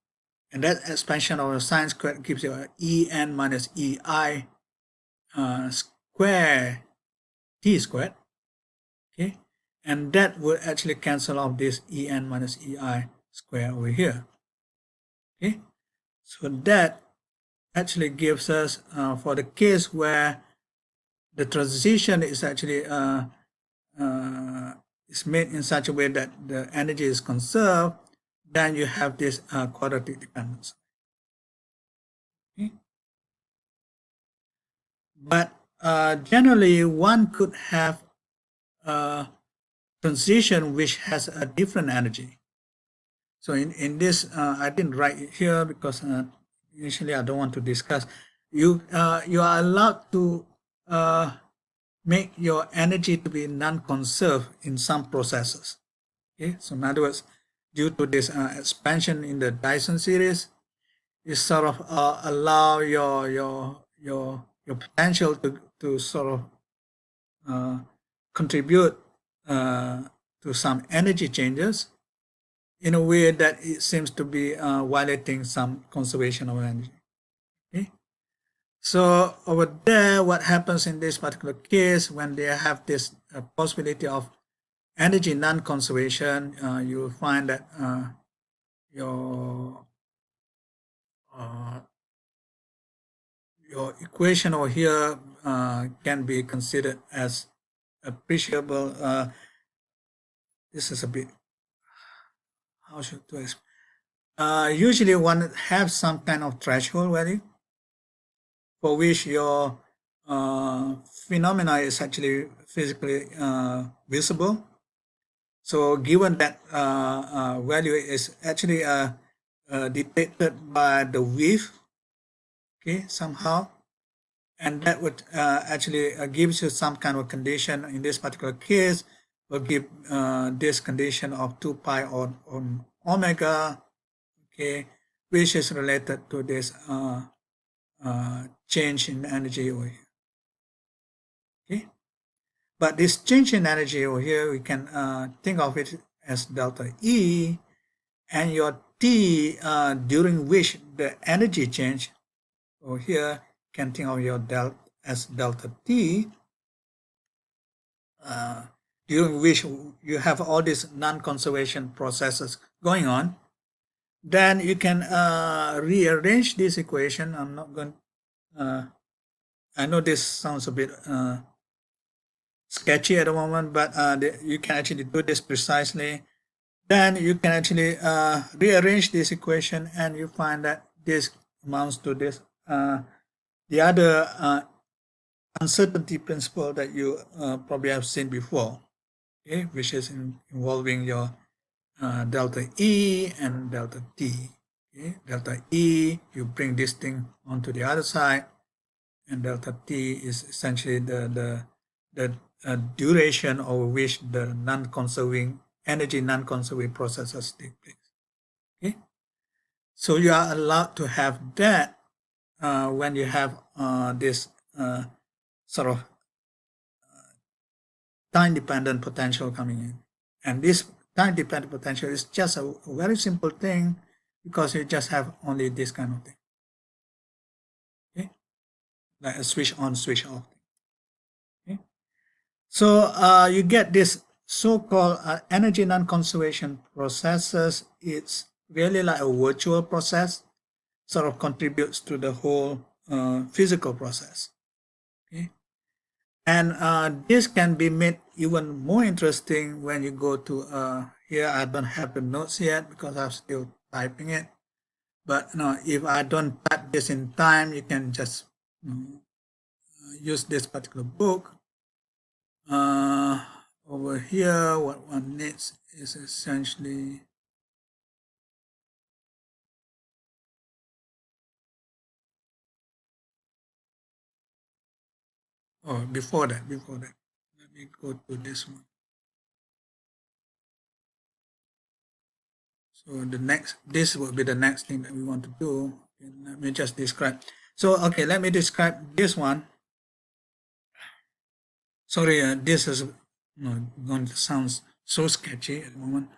Speaker 1: and that expansion of your sine squared gives you a En minus Ei square t squared. Okay, and that would actually cancel off this En minus Ei square over here. Okay, so that actually gives us for the case where the transition is actually is made in such a way that the energy is conserved, then you have this quadratic dependence. Okay? But generally, one could have a transition which has a different energy. So in this, I didn't write it here because initially I don't want to discuss. You are allowed to make your energy to be non-conserved in some processes. Okay, so in other words, due to this expansion in the Dyson series, you sort of allow your potential to sort of contribute to some energy changes in a way that it seems to be violating some conservation of energy. Okay, so over there, what happens in this particular case when they have this possibility of energy non-conservation, you will find that your your equation over here can be considered as appreciable. This is a bit, how should I explain? Usually one have some kind of threshold value for which your phenomena is actually physically visible. So given that value is actually detected by the width, okay, somehow, and that would actually gives you some kind of condition. In this particular case, will give this condition of 2 pi on omega, okay, which is related to this change in energy over here. Okay, but this change in energy over here, we can think of it as delta E, and your T during which the energy change over here can think of your delta as delta T, during which you have all these non-conservation processes going on. Then you can rearrange this equation. I'm not going. I know this sounds a bit sketchy at the moment, but you can actually do this precisely. Then you can actually rearrange this equation, and you find that this amounts to this. The other uncertainty principle that you probably have seen before, okay, which is involving your delta E and delta T. Okay, delta E, you bring this thing onto the other side, and delta T is essentially the duration over which the non-conserving energy non-conserving processes take place. Okay, so you are allowed to have that when you have this sort of time-dependent potential coming in. And this time-dependent potential is just a very simple thing because you just have only this kind of thing. Okay? Like a switch on, switch off. Okay? So you get this so-called energy non-conservation processes. It's really like a virtual process, sort of contributes to the whole physical process. Okay? And this can be made even more interesting when you go to here. I don't have the notes yet because I'm still typing it. But no, if I don't type this in time, you can just use this particular book. Over here, what one needs is essentially before that, let me go to this one. So this will be the next thing that we want to do. Okay, let me just describe. So, okay, let me describe this one. Sorry, this is going to sound so sketchy at the moment.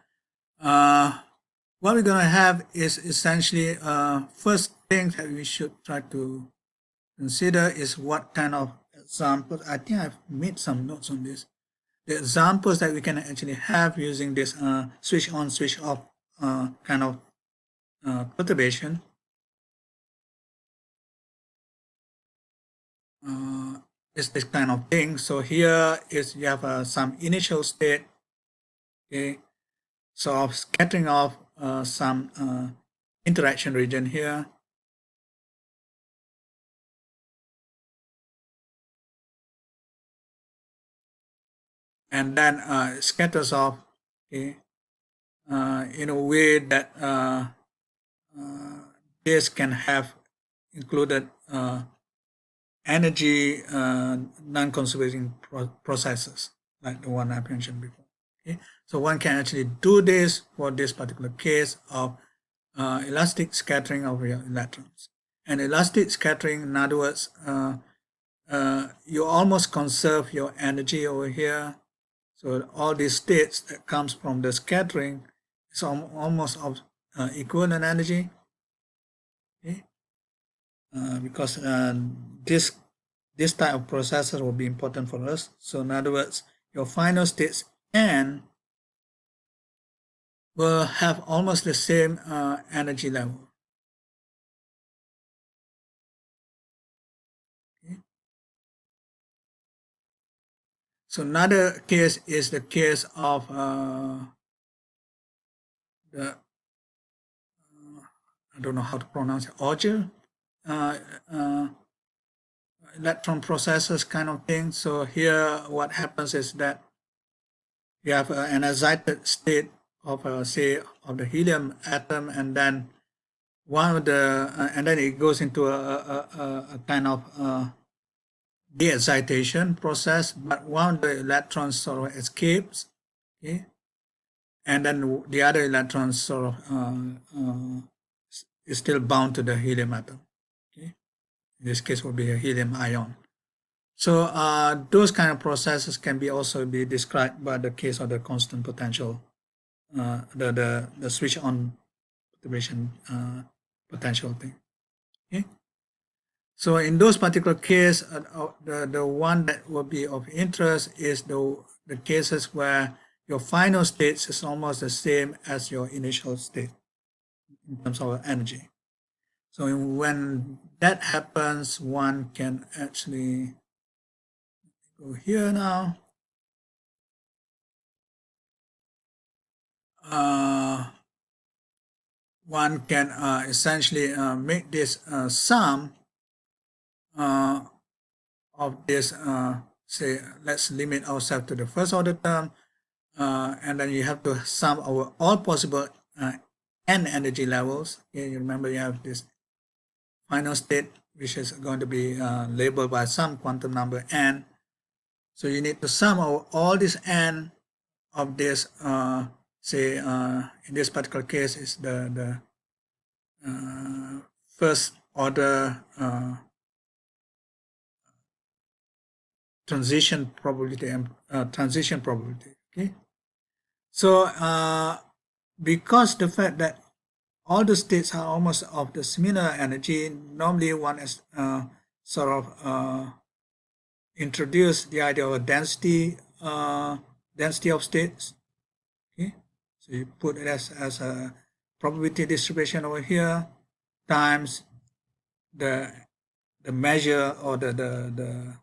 Speaker 1: What we're going to have is essentially first thing that we should try to consider is what kind of examples. I think I've made some notes on this. The examples that we can actually have using this switch on, switch off kind of perturbation. Is this kind of thing. So here is you have some initial state, okay, so of scattering of some interaction region here, and then scatters off, okay, in a way that this can have included energy non-conserving processes like the one I mentioned before. Okay? So one can actually do this for this particular case of elastic scattering of your electrons. And elastic scattering, in other words, you almost conserve your energy over here. So all these states that comes from the scattering is almost of equivalent energy. Okay? Because this type of processor will be important for us. So in other words, your final states N will have almost the same energy level. Okay? So another case is the case of the I don't know how to pronounce it, Auger electron processors kind of thing. So here what happens is that you have an excited state of say of the helium atom, and then one of the and then it goes into a kind of de-excitation process, but one of the electrons sort of escapes, okay, and then the other electrons sort of is still bound to the helium atom. Okay, in this case, will be a helium ion. So those kind of processes can be also be described by the case of the constant potential, the switch on perturbation potential thing. Okay. So in those particular case, the one that will be of interest is the cases where your final state is almost the same as your initial state in terms of energy. So when that happens, one can actually go here now. One can essentially make this sum of this, say, let's limit ourselves to the first order term, and then you have to sum over all possible n energy levels. Okay, you remember you have this final state, which is going to be labeled by some quantum number n. So you need to sum over all this n of this, say, in this particular case, is the first order transition probability and transition probability. Okay, so because the fact that all the states are almost of the similar energy, normally one is sort of introduce the idea of a density of states. Okay, so you put it as a probability distribution over here times the measure or the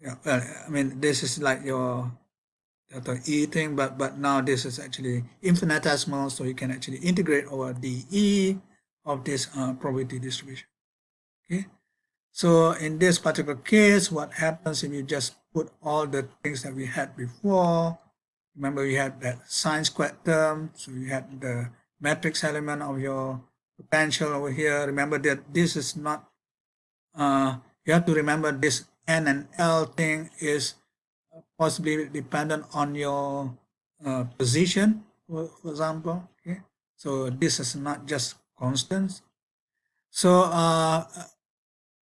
Speaker 1: yeah, well, I mean this is like your the E thing, but now this is actually infinitesimal, so you can actually integrate over the E of this probability distribution. Okay, so in this particular case, what happens if you just put all the things that we had before? Remember, we had that sine squared term, so you had the matrix element of your potential over here. Remember that this is not, you have to remember this N and L thing is possibly dependent on your position, for example. Okay, so this is not just constants. So,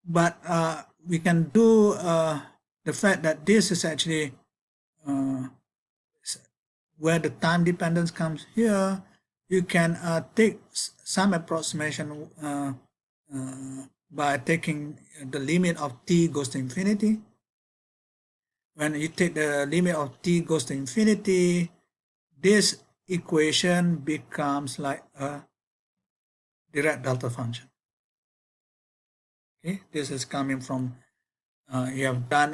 Speaker 1: but we can do the fact that this is actually where the time dependence comes here. You can take some approximation by taking the limit of t goes to infinity. When you take the limit of t goes to infinity, this equation becomes like a Dirac delta function. Okay, this is coming from you have done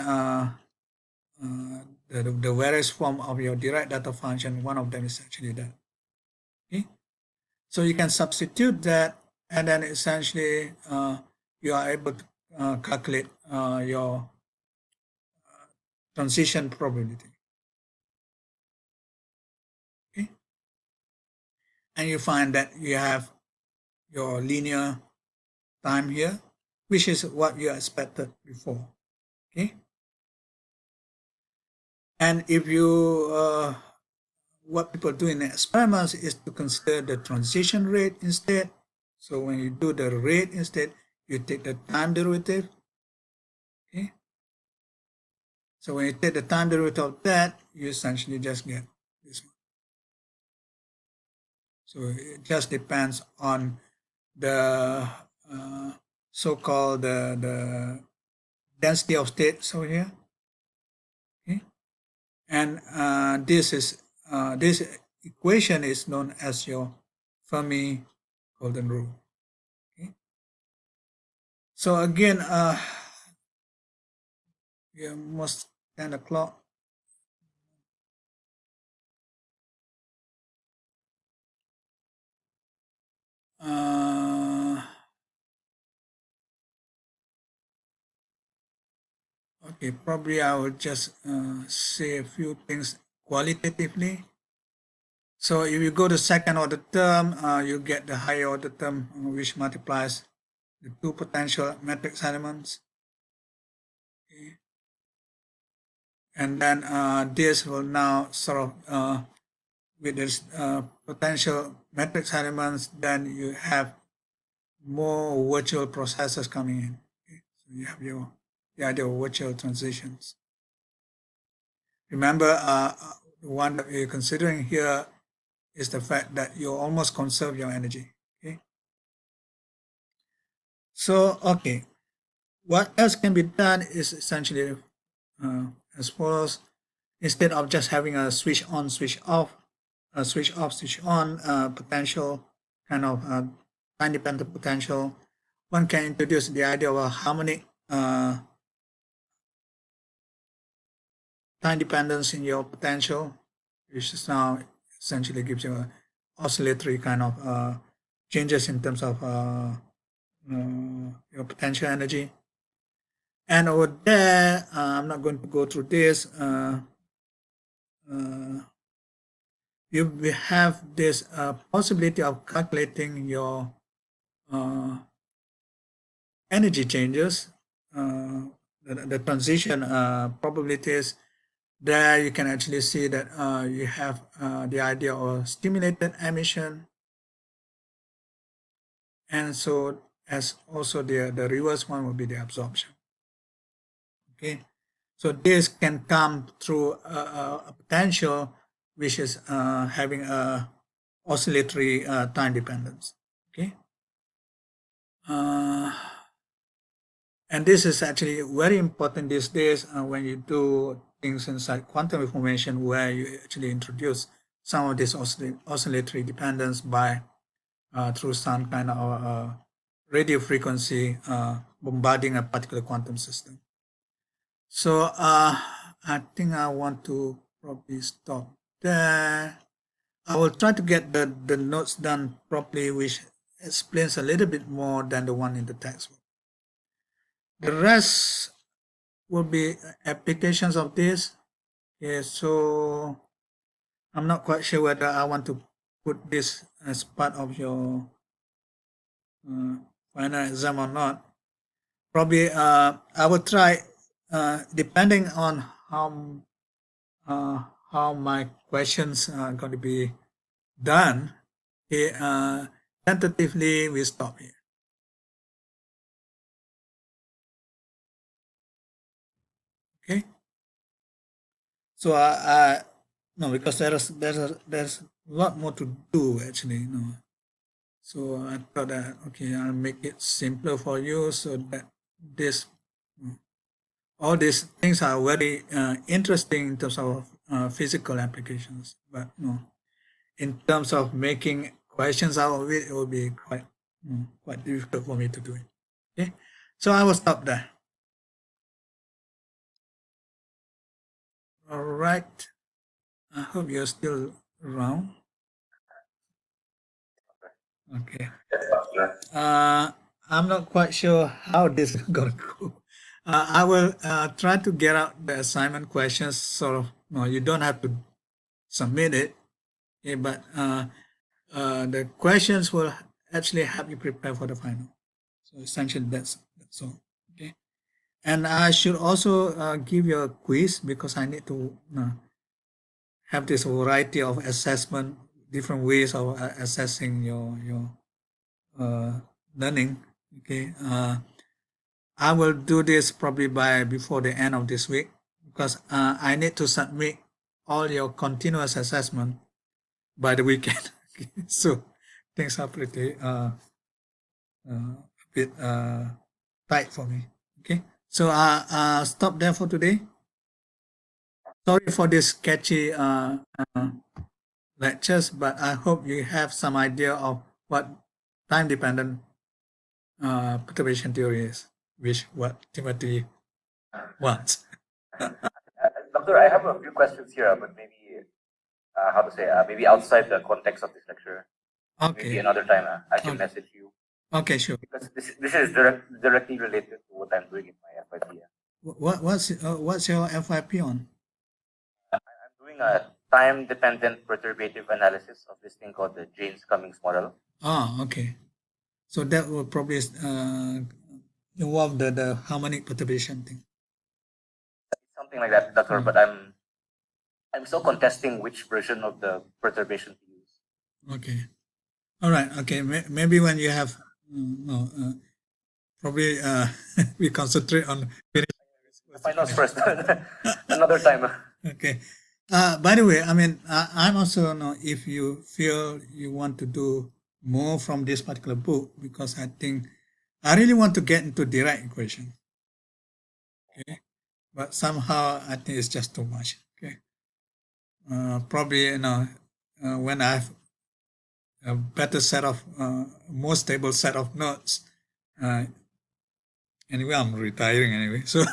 Speaker 1: the various form of your Dirac delta function. One of them is actually that. Okay, so you can substitute that, and then essentially you are able to calculate your transition probability. Okay, and you find that you have your linear time here, which is what you expected before. Okay, and if you what people do in the experiments is to consider the transition rate instead. So when you do the rate instead, you take the time derivative. Okay, so when you take the time derivative of that, you essentially just get this one. So it just depends on the so-called the density of states over here. Okay, and this equation is known as your Fermi golden rule. Okay, so again, we are almost 10 o'clock. Okay, probably I will just say a few things qualitatively. So if you go to second order term, you get the higher order term which multiplies the two potential matrix elements. Okay. And then this will now sort of, with this potential matrix elements, then you have more virtual processes coming in. Okay. So you have the idea of virtual transitions. Remember, the one that we're considering here is the fact that you almost conserve your energy. Okay. So, okay, what else can be done is essentially as follows. Instead of just having a switch on, switch off, switch off, switch on potential, kind of time dependent potential, one can introduce the idea of a harmonic time dependence in your potential, which is now essentially gives you a oscillatory kind of changes in terms of your potential energy. And over there, I'm not going to go through this. You will have this possibility of calculating your energy changes, the transition probabilities. There you can actually see that you have the idea of stimulated emission, and so as also the reverse one will be the absorption. Okay, so this can come through a potential which is having a oscillatory time dependence. Okay, uh, and this is actually very important these days when you do things inside quantum information, where you actually introduce some of this oscillatory dependence by through some kind of radio frequency bombarding a particular quantum system. So I think I want to probably stop there. I will try to get the notes done properly, which explains a little bit more than the one in the textbook. The rest will be applications of this. Okay, so I'm not quite sure whether I want to put this as part of your final exam or not. Probably I will try, depending on uh, how my questions are going to be done. Okay, tentatively we stop here. Okay, so no, because there's a lot more to do actually. No, so I thought that okay, I'll make it simpler for you so that this all these things are very interesting in terms of physical applications, but no, in terms of making questions out of it, it will be quite difficult for me to do it. Okay, so I will stop there. All right. I hope you're still around. Okay. I'm not quite sure how this is going to go. I will try to get out the assignment questions. Sort of, no, you don't have to submit it, okay, but the questions will actually help you prepare for the final. So essentially, that's all. Okay. And I should also give you a quiz because I need to have this variety of assessment, different ways of assessing your learning. Okay, I will do this probably by before the end of this week because I need to submit all your continuous assessment by the weekend. Okay, so things are pretty a bit tight for me. Okay, so stop there for today. Sorry for this sketchy lectures, but I hope you have some idea of what time-dependent perturbation theory is, which what Timothy wants.
Speaker 2: Doctor, I have a few questions here, but maybe how to say, maybe outside the context of this lecture. Maybe
Speaker 1: Okay.
Speaker 2: another time I can
Speaker 1: Okay.
Speaker 2: message you
Speaker 1: Okay, sure.
Speaker 2: because this is directly related to what I'm doing in my FYP.
Speaker 1: What's your FYP on?
Speaker 2: I'm doing a time-dependent perturbative analysis of this thing called the Jaynes-Cummings model.
Speaker 1: Okay. So that will probably involve the harmonic perturbation thing.
Speaker 2: Something like that, Doctor. But I'm still contesting which version of the perturbation to use.
Speaker 1: Okay. All right. Okay. Maybe when you have no, probably we concentrate on
Speaker 2: Finals first. Another time.
Speaker 1: Okay. By the way, I mean, I'm also know if you feel you want to do more from this particular book because I think I really want to get into direct equation. Okay, but somehow I think it's just too much. Okay, probably when I have a better set of more stable set of notes. Uh, anyway, I'm retiring anyway, so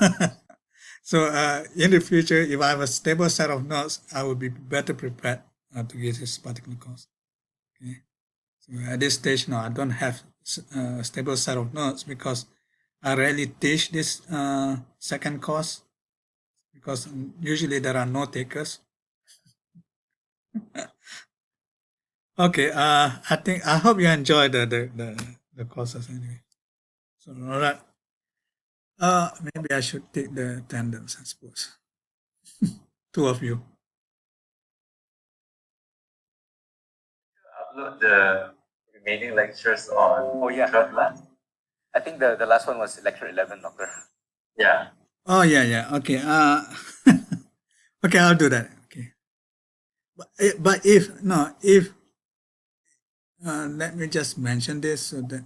Speaker 1: so in the future, if I have a stable set of notes, I will be better prepared to get this particular course. Okay. So at this stage now, I don't have a stable set of notes because I rarely teach this second course because usually there are no takers. Okay, I hope you enjoy the courses anyway. So all right, maybe I should take the attendance, I suppose. Two of you.
Speaker 2: Upload the remaining lectures on. Oh yeah. I think the last one was lecture 11, Doctor. Yeah.
Speaker 1: Oh yeah. Okay. Okay, I'll do that. Okay. But if no, if let me just mention this so that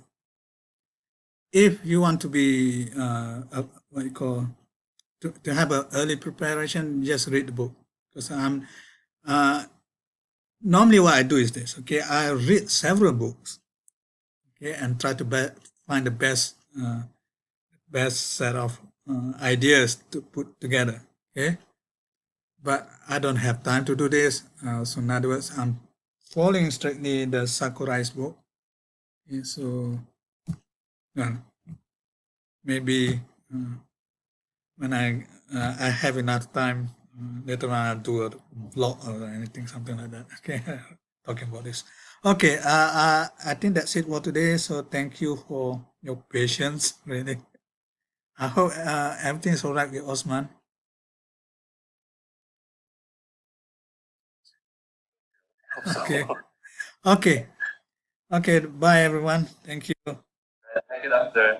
Speaker 1: if you want to be what you call to have an early preparation, just read the book because I'm uh, normally what I do is this. Okay, I read several books. Okay, and try to find the best set of ideas to put together. Okay, but I don't have time to do this. So in other words, I'm following strictly the Sakurai's book. Okay, so uh, maybe uh, when I have enough time later on, I'll do a vlog or anything, something like that. Okay, talking about this. Okay, I think that's it for today. So thank you for your patience. Really, I hope everything is alright with Osman.
Speaker 2: Hope so.
Speaker 1: Okay, okay, okay. Bye everyone. Thank you.
Speaker 2: Thank you, Doctor.